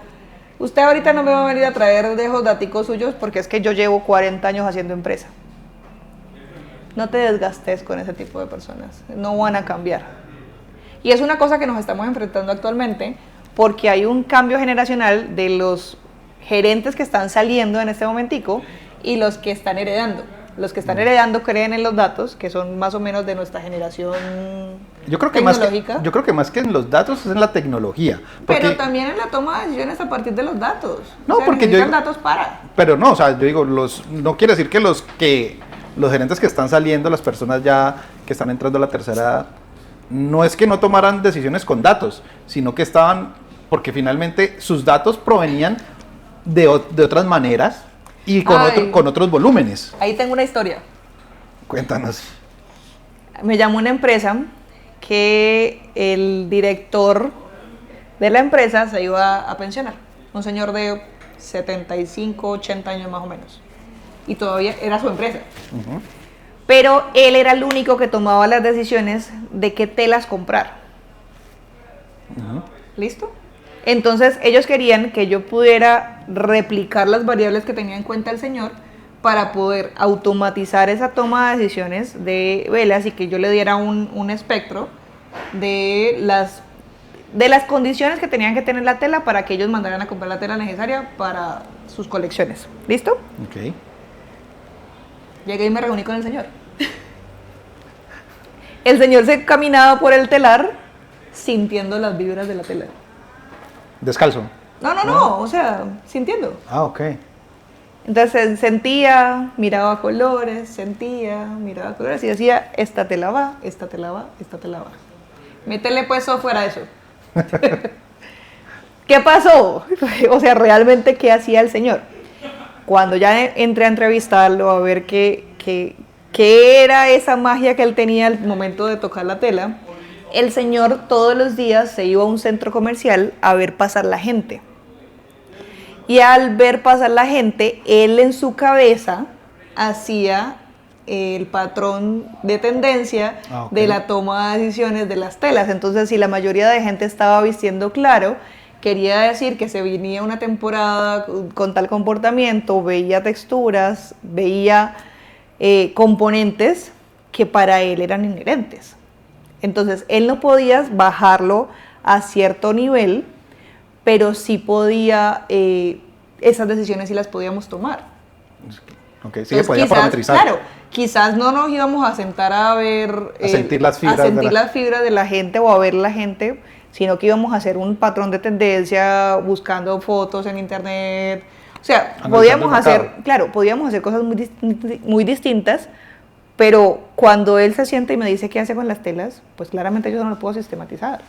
B: Usted ahorita no me va a venir a traer de esos daticos suyos porque es que yo llevo 40 años haciendo empresa. No te desgastes con ese tipo de personas, no van a cambiar. Y es una cosa que nos estamos enfrentando actualmente porque hay un cambio generacional de los gerentes que están saliendo en este momentico y los que están heredando. Los que están heredando creen en los datos, que son más o menos de nuestra generación
A: Yo creo que
B: tecnológica.
A: más que en los datos es en la tecnología.
B: Pero también en la toma de decisiones a partir de los datos.
A: No,
B: o sea,
A: porque yo
B: necesitan
A: digo-
B: datos para.
A: Pero no, o sea, yo digo, no quiere decir que los gerentes que están saliendo, las personas ya que están entrando a la tercera edad, no es que no tomaran decisiones con datos, sino que estaban, porque finalmente sus datos provenían de otras maneras y
B: Ay.
A: con otros volúmenes.
B: Ahí tengo una historia.
A: Cuéntanos.
B: Me llamó una empresa que el director de la empresa se iba a pensionar. Un señor de 75, 80 años más o menos. Y todavía era su empresa.
A: Ujú.
B: Pero él era el único que tomaba las decisiones de qué telas comprar. ¿Listo? Entonces ellos querían que yo pudiera replicar las variables que tenía en cuenta el señor para poder automatizar esa toma de decisiones de velas y que yo le diera un espectro de las condiciones que tenían que tener la tela para que ellos mandaran a comprar la tela necesaria para sus colecciones. ¿Listo?
A: Ok.
B: Llegué y me reuní con el señor. El señor se caminaba por el telar sintiendo las vibras de la tela.
A: Descalzo.
B: No, o sea, sintiendo.
A: Ah, ok.
B: Entonces sentía, miraba colores y decía, esta tela va, esta tela va, esta tela va. Métele pues software a eso. ¿Qué pasó? O sea, realmente, ¿qué hacía el señor? Cuando ya entré a entrevistarlo a ver qué era esa magia que él tenía al momento de tocar la tela, el señor todos los días se iba a un centro comercial a ver pasar la gente. Y al ver pasar la gente, él en su cabeza hacía el patrón de tendencia de la toma de decisiones de las telas. Entonces, si la mayoría de gente estaba vistiendo claro, quería decir que se venía una temporada con tal comportamiento, veía texturas, veía componentes que para él eran inherentes. Entonces, él no podía bajarlo a cierto nivel, pero sí podía, esas decisiones sí las podíamos tomar.
A: Ok, sí que podía
B: quizás,
A: parametrizar.
B: claro, quizás no nos íbamos a sentar a ver...
A: A sentir las fibras
B: las fibras de la gente o a ver la gente, sino que íbamos a hacer un patrón de tendencia buscando fotos en internet. O sea, podíamos hacer cosas muy distintas, pero cuando él se siente y me dice qué hace con las telas, pues claramente yo no lo puedo sistematizar.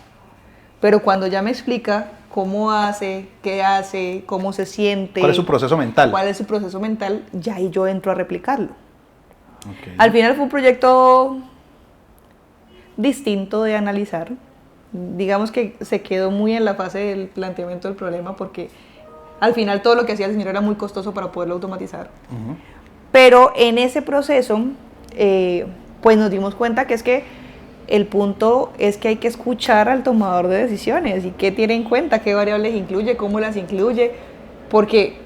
B: Pero cuando ya me explica cómo hace, qué hace, cómo se siente...
A: ¿Cuál es su proceso mental?
B: ¿Cuál es su proceso mental? Ya ahí yo entro a replicarlo.
A: Okay.
B: Al final fue un proyecto distinto de analizar. Digamos que se quedó muy en la fase del planteamiento del problema porque al final todo lo que hacía el señor era muy costoso para poderlo automatizar.
A: Uh-huh.
B: Pero en ese proceso, pues nos dimos cuenta que es que el punto es que hay que escuchar al tomador de decisiones y qué tiene en cuenta, qué variables incluye, cómo las incluye, porque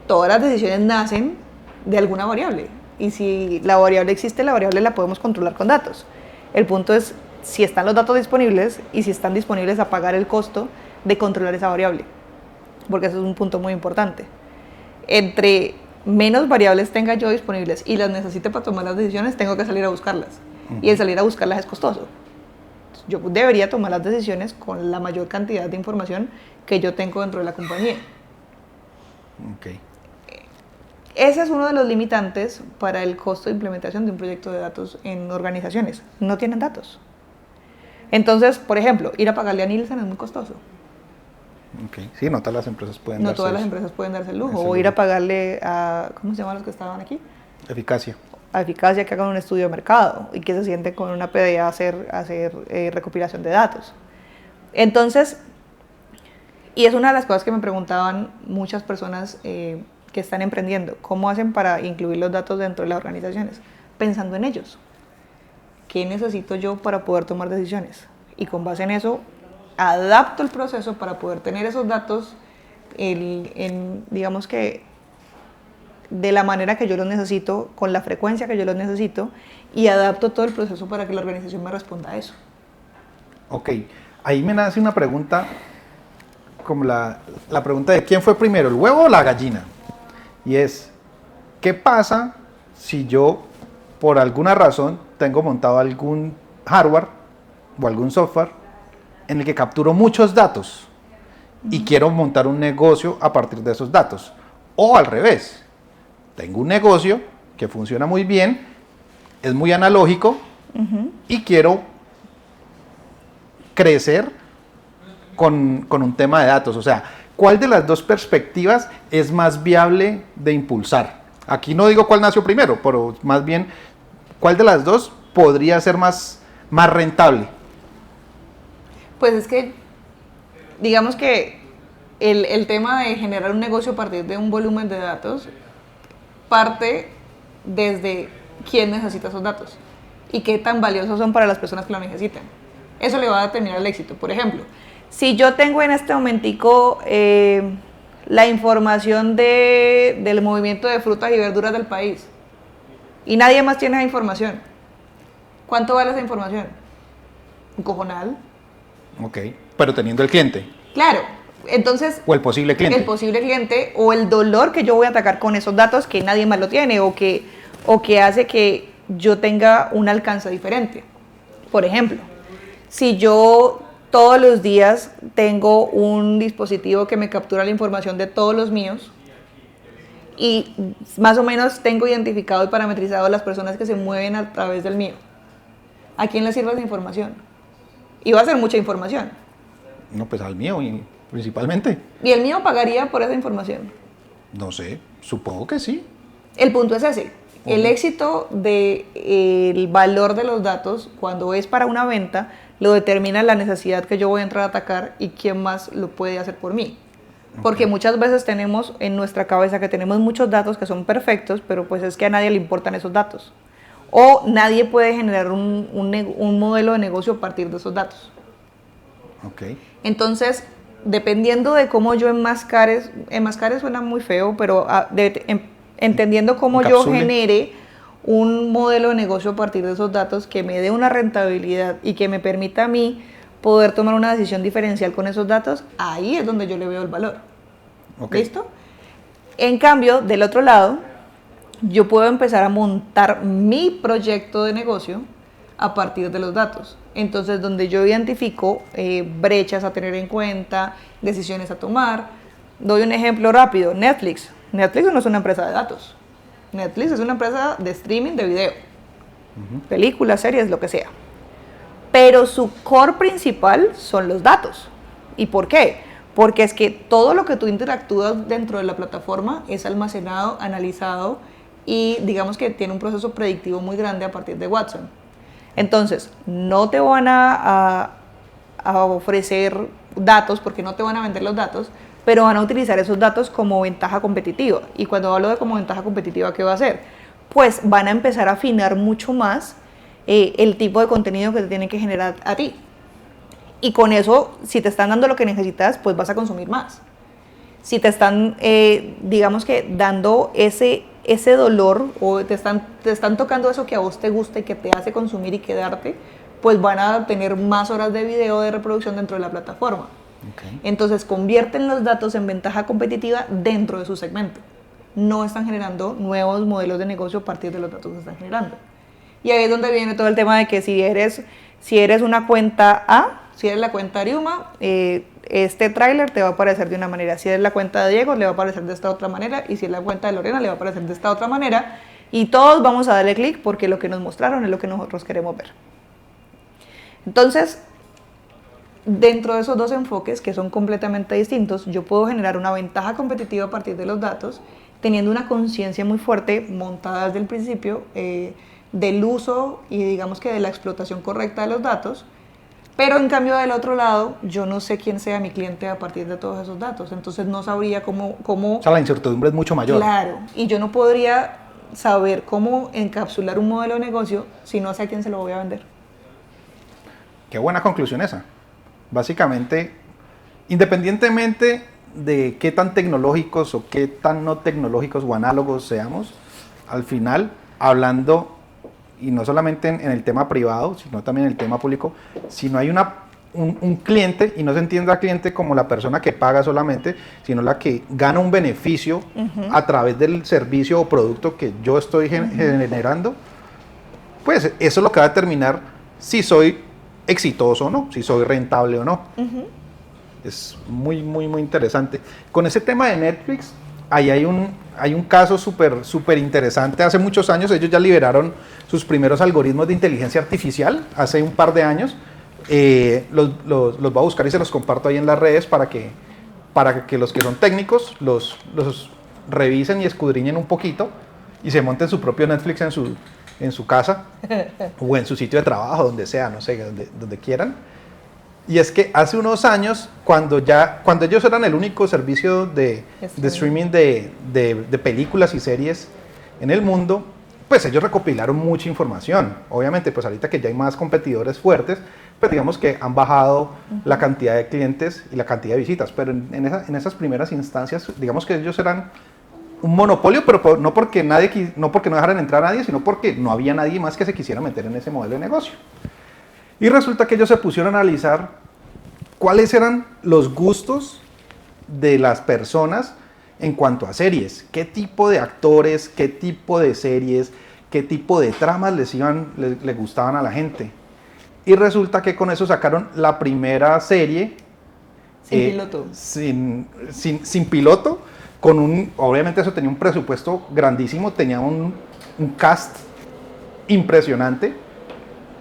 B: todas las decisiones nacen de alguna variable. Y si la variable existe, la variable la podemos controlar con datos. El punto es si están los datos disponibles y si están disponibles a pagar el costo de controlar esa variable. Porque eso es un punto muy importante. Entre menos variables tenga yo disponibles y las necesite para tomar las decisiones, tengo que salir a buscarlas. Y el salir a buscarlas es costoso. Yo debería tomar las decisiones con la mayor cantidad de información que yo tengo dentro de la compañía.
A: Okay.
B: ese es uno de los limitantes para el costo de implementación de un proyecto de datos en organizaciones. No tienen datos. Entonces, por ejemplo, ir a pagarle a Nielsen es muy costoso.
A: Okay. Sí, no todas las empresas pueden
B: No
A: darse
B: todas las
A: eso.
B: empresas pueden darse el lujo.
A: Ese
B: O
A: lujo.
B: ir a pagarle a, ¿cómo se llaman los que estaban aquí?
A: Eficacia.
B: A Eficacia que hagan un estudio de mercado y que se sienten con una PDA a hacer recopilación de datos. Entonces, y es una de las cosas que me preguntaban muchas personas que están emprendiendo, ¿cómo hacen para incluir los datos dentro de las organizaciones? Pensando en ellos. ¿Qué necesito yo para poder tomar decisiones? Y con base en eso, adapto el proceso para poder tener esos datos digamos que de la manera que yo los necesito, con la frecuencia que yo los necesito, y adapto todo el proceso para que la organización me responda a eso.
A: Ok, ahí me nace una pregunta, como la pregunta de ¿quién fue primero, el huevo o la gallina? Y es, ¿qué pasa si yo, por alguna razón, tengo montado algún hardware o algún software en el que capturo muchos datos y quiero montar un negocio a partir de esos datos? O al revés, tengo un negocio que funciona muy bien, es muy analógico y quiero crecer con un tema de datos. O sea, ¿cuál de las dos perspectivas es más viable de impulsar? Aquí no digo cuál nació primero, pero más bien, ¿cuál de las dos podría ser más rentable?
B: Pues es que, digamos que el tema de generar un negocio a partir de un volumen de datos parte desde quién necesita esos datos y qué tan valiosos son para las personas que lo necesitan. Eso le va a determinar el éxito. Por ejemplo, si yo tengo en este momentico la información del movimiento de frutas y verduras del país y nadie más tiene esa información, ¿cuánto vale esa información? Un cojonal.
A: Ok, pero teniendo el cliente.
B: Claro, entonces...
A: O el posible cliente.
B: El posible cliente o el dolor que yo voy a atacar con esos datos que nadie más lo tiene o que hace que yo tenga un alcance diferente. Por ejemplo, si yo todos los días tengo un dispositivo que me captura la información de todos los míos y más o menos tengo identificado y parametrizado las personas que se mueven a través del mío, ¿a quién le sirve esa información? Y va a ser mucha información.
A: No, pues al mío principalmente.
B: ¿Y el mío pagaría por esa información?
A: No sé, supongo que sí.
B: El punto es ese. El éxito del valor de los datos, cuando es para una venta, lo determina la necesidad que yo voy a entrar a atacar y quién más lo puede hacer por mí. Porque muchas veces tenemos en nuestra cabeza que tenemos muchos datos que son perfectos, pero pues es que a nadie le importan esos datos. O nadie puede generar un modelo de negocio a partir de esos datos.
A: Okay.
B: Entonces, dependiendo de cómo yo enmascare suena muy feo, pero entendiendo cómo yo genere un modelo de negocio a partir de esos datos que me dé una rentabilidad y que me permita a mí poder tomar una decisión diferencial con esos datos, ahí es donde yo le veo el valor.
A: Okay.
B: ¿Listo? En cambio, del otro lado, yo puedo empezar a montar mi proyecto de negocio a partir de los datos. Entonces, donde yo identifico brechas a tener en cuenta, decisiones a tomar. Doy un ejemplo rápido, Netflix. Netflix no es una empresa de datos. Netflix es una empresa de streaming de video. Películas, series, lo que sea. Pero su core principal son los datos. ¿Y por qué? Porque es que todo lo que tú interactúas dentro de la plataforma es almacenado, analizado y digamos que tiene un proceso predictivo muy grande a partir de Watson. Entonces, no te van a ofrecer datos porque no te van a vender los datos, pero van a utilizar esos datos como ventaja competitiva. Y cuando hablo de como ventaja competitiva, ¿qué va a hacer? Pues van a empezar a afinar mucho más el tipo de contenido que te tienen que generar a ti. Y con eso, si te están dando lo que necesitas, pues vas a consumir más. Si te están, digamos que, dando ese dolor o te están tocando eso que a vos te gusta y que te hace consumir y quedarte, pues van a tener más horas de video de reproducción dentro de la plataforma. Okay. Entonces convierten los datos en ventaja competitiva dentro de su segmento. No están generando nuevos modelos de negocio a partir de los datos que están generando. Y ahí es donde viene todo el tema de que si eres una cuenta A, si eres la cuenta Ariuma, este tráiler te va a aparecer de una manera, si es la cuenta de Diego le va a aparecer de esta otra manera y si es la cuenta de Lorena le va a aparecer de esta otra manera y todos vamos a darle clic porque lo que nos mostraron es lo que nosotros queremos ver. Entonces, dentro de esos dos enfoques que son completamente distintos, yo puedo generar una ventaja competitiva a partir de los datos, teniendo una conciencia muy fuerte montada desde el principio del uso y digamos que de la explotación correcta de los datos, pero en cambio del otro lado, yo no sé quién sea mi cliente a partir de todos esos datos, entonces no sabría cómo...
A: O sea, la incertidumbre es mucho mayor.
B: Claro, y yo no podría saber cómo encapsular un modelo de negocio si no sé a quién se lo voy a vender.
A: Qué buena conclusión esa. Básicamente, independientemente de qué tan tecnológicos o qué tan no tecnológicos o análogos seamos, al final, hablando, y no solamente en el tema privado, sino también en el tema público, si no hay un cliente, y no se entiende al cliente como la persona que paga solamente, sino la que gana un beneficio a través del servicio o producto que yo estoy generando, pues eso es lo que va a determinar si soy exitoso o no, si soy rentable o no. Es muy, muy, muy interesante. Con ese tema de Netflix, ahí hay un caso súper interesante. Hace muchos años ellos ya liberaron sus primeros algoritmos de inteligencia artificial, hace un par de años. Los voy a buscar y se los comparto ahí en las redes para que los que son técnicos los revisen y escudriñen un poquito y se monten su propio Netflix en su casa o en su sitio de trabajo, donde sea, no sé, donde quieran. Y es que hace unos años, cuando ellos eran el único servicio de streaming de películas y series en el mundo, pues ellos recopilaron mucha información. Obviamente, pues ahorita que ya hay más competidores fuertes, pues digamos que han bajado la cantidad de clientes y la cantidad de visitas, pero en esas primeras instancias, digamos que ellos eran un monopolio, pero no porque no dejaran entrar a nadie, sino porque no había nadie más que se quisiera meter en ese modelo de negocio. Y resulta que ellos se pusieron a analizar cuáles eran los gustos de las personas en cuanto a series, qué tipo de actores, qué tipo de series, qué tipo de tramas les gustaban a la gente. Y resulta que con eso sacaron la primera serie
B: sin piloto.
A: Sin piloto, obviamente eso tenía un presupuesto grandísimo, tenía un cast impresionante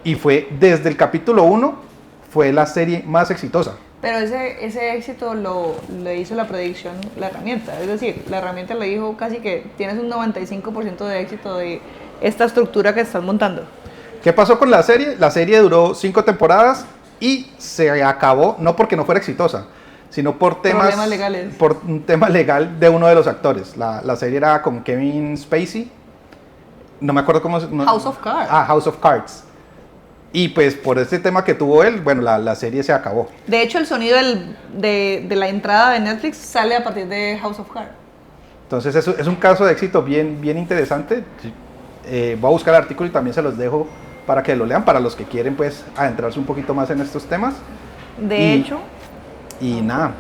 A: y fue desde el capítulo 1 fue la serie más exitosa.
B: Pero ese éxito le hizo la predicción la herramienta, es decir, la herramienta le dijo casi que tienes un 95% de éxito de esta estructura que estás montando.
A: ¿Qué pasó con la serie? La serie duró 5 temporadas y se acabó, no porque no fuera exitosa, sino por
B: problemas legales.
A: Por un tema legal de uno de los actores. La serie era con Kevin Spacey, no me acuerdo cómo...
B: House of Cards.
A: House of Cards. Y pues por este tema que tuvo él, bueno, la serie se acabó.
B: De hecho, el sonido de la entrada de Netflix sale a partir de House of Cards.
A: Entonces es un caso de éxito bien interesante. Voy a buscar el artículo y también se los dejo para que lo lean, para los que quieren pues adentrarse un poquito más en estos temas.
B: De hecho.
A: Y nada,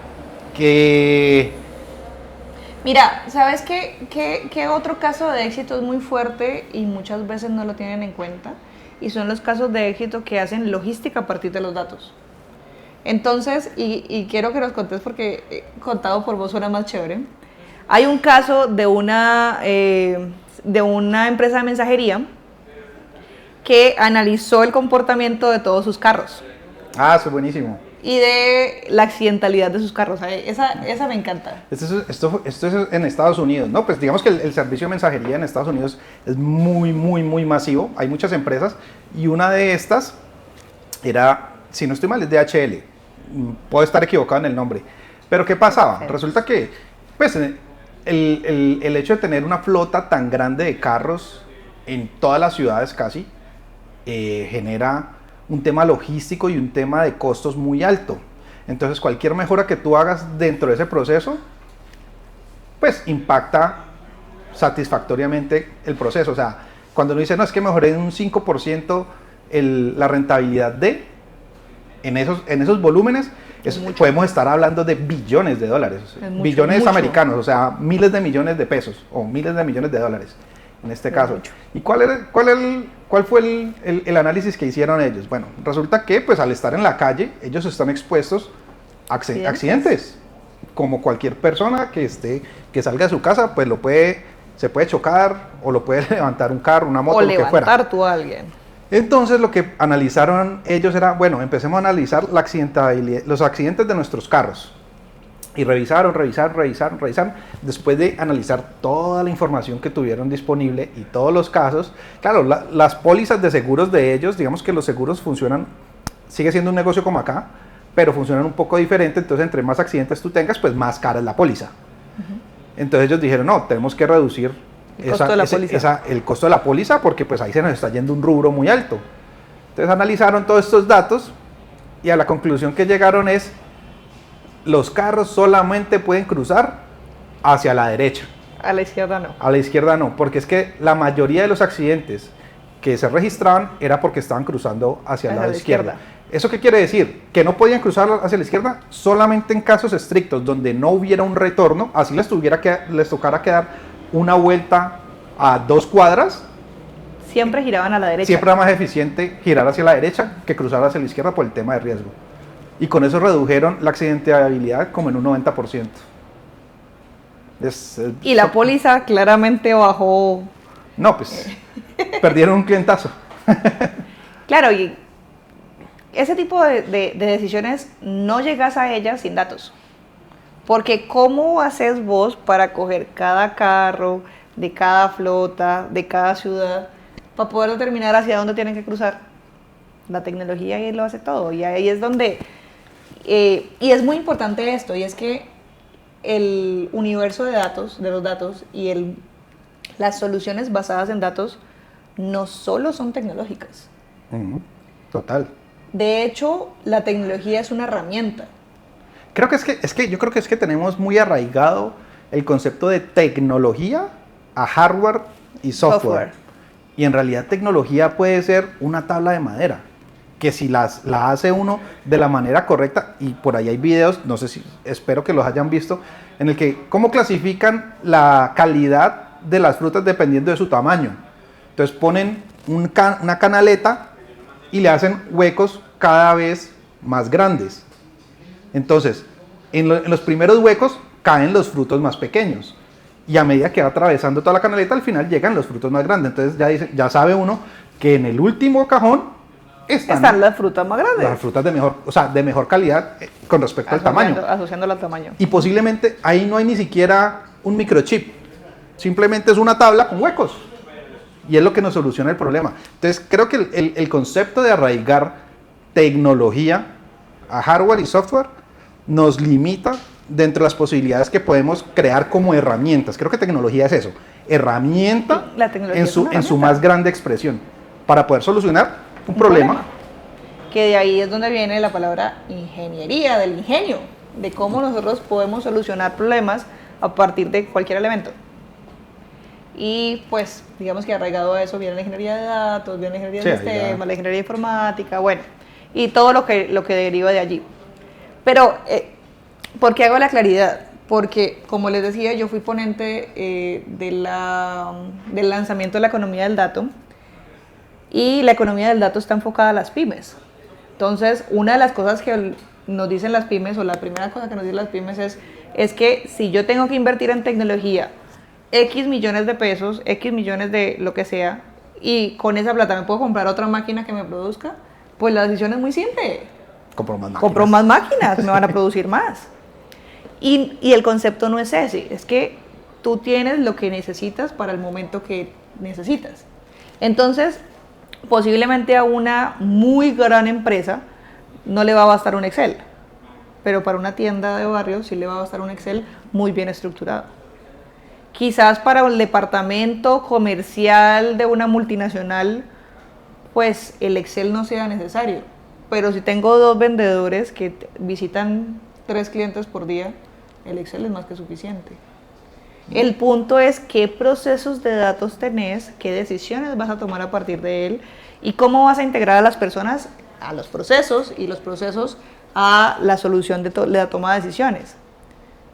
A: que...
B: Mira, ¿sabes qué otro caso de éxito es muy fuerte y muchas veces no lo tienen en cuenta? Y son los casos de éxito que hacen logística a partir de los datos. Entonces, y quiero que nos contes porque contado por vos suena más chévere. Hay un caso de una empresa de mensajería que analizó el comportamiento de todos sus carros.
A: Ah, eso es buenísimo.
B: Y de la accidentalidad de sus carros. Esa me encanta.
A: Esto es en Estados Unidos, ¿no? Pues digamos que el servicio de mensajería en Estados Unidos es muy masivo. Hay muchas empresas y una de estas era, si no estoy mal, es DHL. Puedo estar equivocado en el nombre. Pero ¿qué pasaba? Resulta que pues, el hecho de tener una flota tan grande de carros en todas las ciudades casi genera un tema logístico y un tema de costos muy alto. Entonces cualquier mejora que tú hagas dentro de ese proceso pues impacta satisfactoriamente el proceso. O sea, cuando uno dice no, es que mejoré en un 5% la rentabilidad en esos volúmenes, podemos estar hablando de billones de dólares, billones americanos, o sea, miles de millones de pesos o miles de millones de dólares en este caso. ¿Y cuál fue el análisis que hicieron ellos? Bueno, resulta que pues al estar en la calle, ellos están expuestos accidentes. Como cualquier persona que salga de su casa, pues se puede chocar o lo puede levantar un carro, una moto,
B: O
A: lo que fuera.
B: levantar tú a alguien.
A: Entonces lo que analizaron ellos era, bueno, empecemos a analizar la accidentabilidad, los accidentes de nuestros carros. Y revisaron, después de analizar toda la información que tuvieron disponible y todos los casos. Claro, las pólizas de seguros de ellos, digamos que los seguros funcionan, sigue siendo un negocio como acá, pero funcionan un poco diferente, entonces entre más accidentes tú tengas, pues más cara es la póliza. Entonces ellos dijeron, no, tenemos que reducir el costo de la póliza porque pues ahí se nos está yendo un rubro muy alto. Entonces analizaron todos estos datos y a la conclusión que llegaron es, los carros solamente pueden cruzar hacia la derecha.
B: A la izquierda no.
A: A la izquierda no, porque es que la mayoría de los accidentes que se registraban era porque estaban cruzando hacia la izquierda. ¿Eso qué quiere decir? Que no podían cruzar hacia la izquierda solamente en casos estrictos, donde no hubiera un retorno, así les tocara quedar una vuelta a 2 cuadras.
B: Siempre giraban a la derecha.
A: Siempre era más eficiente girar hacia la derecha que cruzar hacia la izquierda por el tema de riesgo. Y con eso redujeron la accidentabilidad como en un 90%.
B: Y la póliza claramente bajó.
A: No, pues perdieron un clientazo.
B: Claro, y ese tipo de decisiones no llegas a ellas sin datos. Porque ¿cómo haces vos para coger cada carro, de cada flota, de cada ciudad, para poder determinar hacia dónde tienen que cruzar? La tecnología ahí lo hace todo. Y ahí es donde... y es muy importante esto, y es que el universo de datos, de los datos, y las soluciones basadas en datos no solo son tecnológicas.
A: Total.
B: De hecho, la tecnología es una herramienta.
A: Yo creo que es que tenemos muy arraigado el concepto de tecnología a hardware y software. Y en realidad tecnología puede ser una tabla de madera, que si la hace uno de la manera correcta, y por ahí hay videos, no sé si, espero que los hayan visto, en el que cómo clasifican la calidad de las frutas dependiendo de su tamaño. Entonces ponen una canaleta y le hacen huecos cada vez más grandes. Entonces, en los primeros huecos caen los frutos más pequeños. Y a medida que va atravesando toda la canaleta, al final llegan los frutos más grandes. Entonces ya sabe uno que en el último cajón están
B: las frutas más grandes.
A: Las frutas de mejor calidad con respecto al tamaño.
B: Asociándolo al tamaño.
A: Y posiblemente ahí no hay ni siquiera un microchip. Simplemente es una tabla con huecos. Y es lo que nos soluciona el problema. Entonces creo que el concepto de arraigar tecnología a hardware y software nos limita dentro de las posibilidades que podemos crear como herramientas. Creo que tecnología es eso, herramienta, en su más grande expresión, para poder solucionar un problema.
B: Que de ahí es donde viene la palabra ingeniería, del ingenio, de cómo nosotros podemos solucionar problemas a partir de cualquier elemento. Y pues, digamos que arraigado a eso viene la ingeniería de datos, viene la ingeniería de sistemas, la ingeniería informática, bueno, y todo lo que deriva de allí. Pero, ¿por qué hago la claridad? Porque, como les decía, yo fui ponente del lanzamiento de la economía del dato, y la economía del dato está enfocada a las pymes. Entonces, una de las cosas que nos dicen las pymes, o la primera cosa que nos dicen las pymes es que si yo tengo que invertir en tecnología X millones de pesos, X millones de lo que sea, y con esa plata me puedo comprar otra máquina que me produzca, pues la decisión es muy simple. Compro más máquinas, me van a producir más. Y el concepto no es ese, es que tú tienes lo que necesitas para el momento que necesitas. Entonces, posiblemente a una muy gran empresa no le va a bastar un Excel, pero para una tienda de barrio sí le va a bastar un Excel muy bien estructurado. Quizás para el departamento comercial de una multinacional, pues el Excel no sea necesario. Pero si tengo 2 vendedores que visitan 3 clientes por día, el Excel es más que suficiente. El punto es qué procesos de datos tenés, qué decisiones vas a tomar a partir de él y cómo vas a integrar a las personas a los procesos y los procesos a la solución de la toma de decisiones.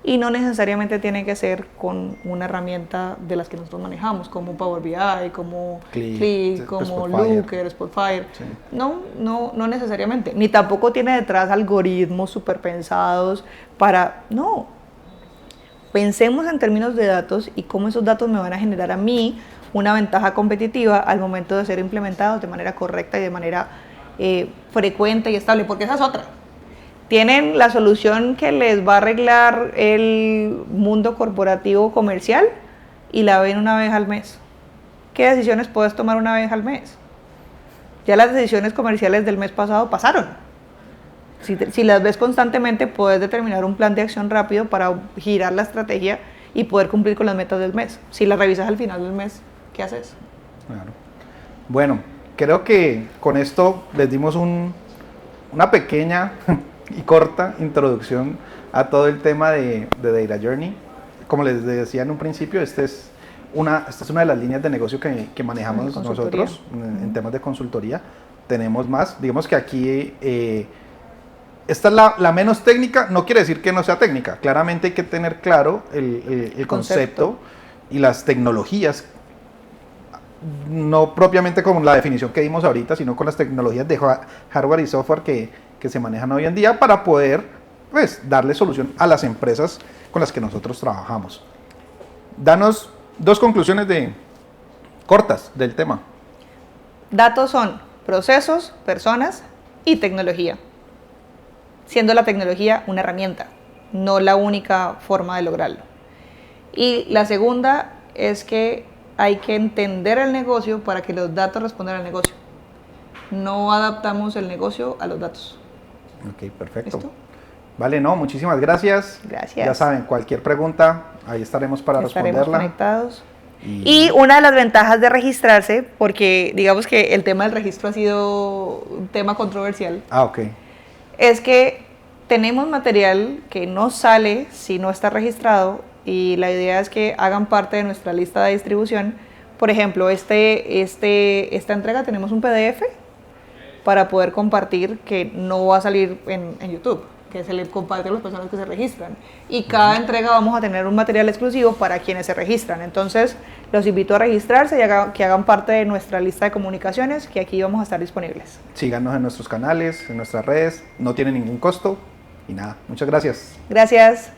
B: y no necesariamente tiene que ser con una herramienta de las que nosotros manejamos, como Power BI, como Qlik, como Looker, Spotfire. Sí. No necesariamente. Ni tampoco tiene detrás algoritmos súper pensados para... No. Pensemos en términos de datos y cómo esos datos me van a generar a mí una ventaja competitiva al momento de ser implementados de manera correcta y de manera frecuente y estable, porque esa es otra. Tienen la solución que les va a arreglar el mundo corporativo comercial y la ven una vez al mes. ¿Qué decisiones puedes tomar una vez al mes? Ya las decisiones comerciales del mes pasado pasaron. Si las ves constantemente, puedes determinar un plan de acción rápido para girar la estrategia y poder cumplir con las metas del mes. Si las revisas al final del mes, ¿qué haces?
A: Claro. Bueno, creo que con esto les dimos una pequeña y corta introducción a todo el tema de Data Journey. Como les decía en un principio, esta es una de las líneas de negocio que manejamos nosotros en temas de consultoría. Tenemos más, digamos que aquí esta es la menos técnica, no quiere decir que no sea técnica, claramente hay que tener claro el concepto y las tecnologías, no propiamente con la definición que dimos ahorita, sino con las tecnologías de hardware y software que se manejan hoy en día para poder pues, darle solución a las empresas con las que nosotros trabajamos. Danos 2 conclusiones cortas del tema.
B: Datos son procesos, personas y tecnología, siendo la tecnología una herramienta, no la única forma de lograrlo. Y la segunda es que hay que entender el negocio para que los datos respondan al negocio. No adaptamos el negocio a los datos.
A: Ok, perfecto.
B: ¿Listo?
A: Vale, no, muchísimas gracias.
B: Gracias.
A: Ya saben, cualquier pregunta, ahí estaremos para responderla.
B: Estaremos conectados. Y una de las ventajas de registrarse, porque digamos que el tema del registro ha sido un tema controversial.
A: Ok.
B: Es que tenemos material que no sale si no está registrado y la idea es que hagan parte de nuestra lista de distribución. Por ejemplo, esta entrega tenemos un PDF para poder compartir que no va a salir en YouTube, que se le comparte a las personas que se registran. Y cada entrega vamos a tener un material exclusivo para quienes se registran. Entonces, los invito a registrarse y que hagan parte de nuestra lista de comunicaciones, que aquí vamos a estar disponibles.
A: Síganos en nuestros canales, en nuestras redes, no tiene ningún costo. Y nada, muchas gracias.
B: Gracias.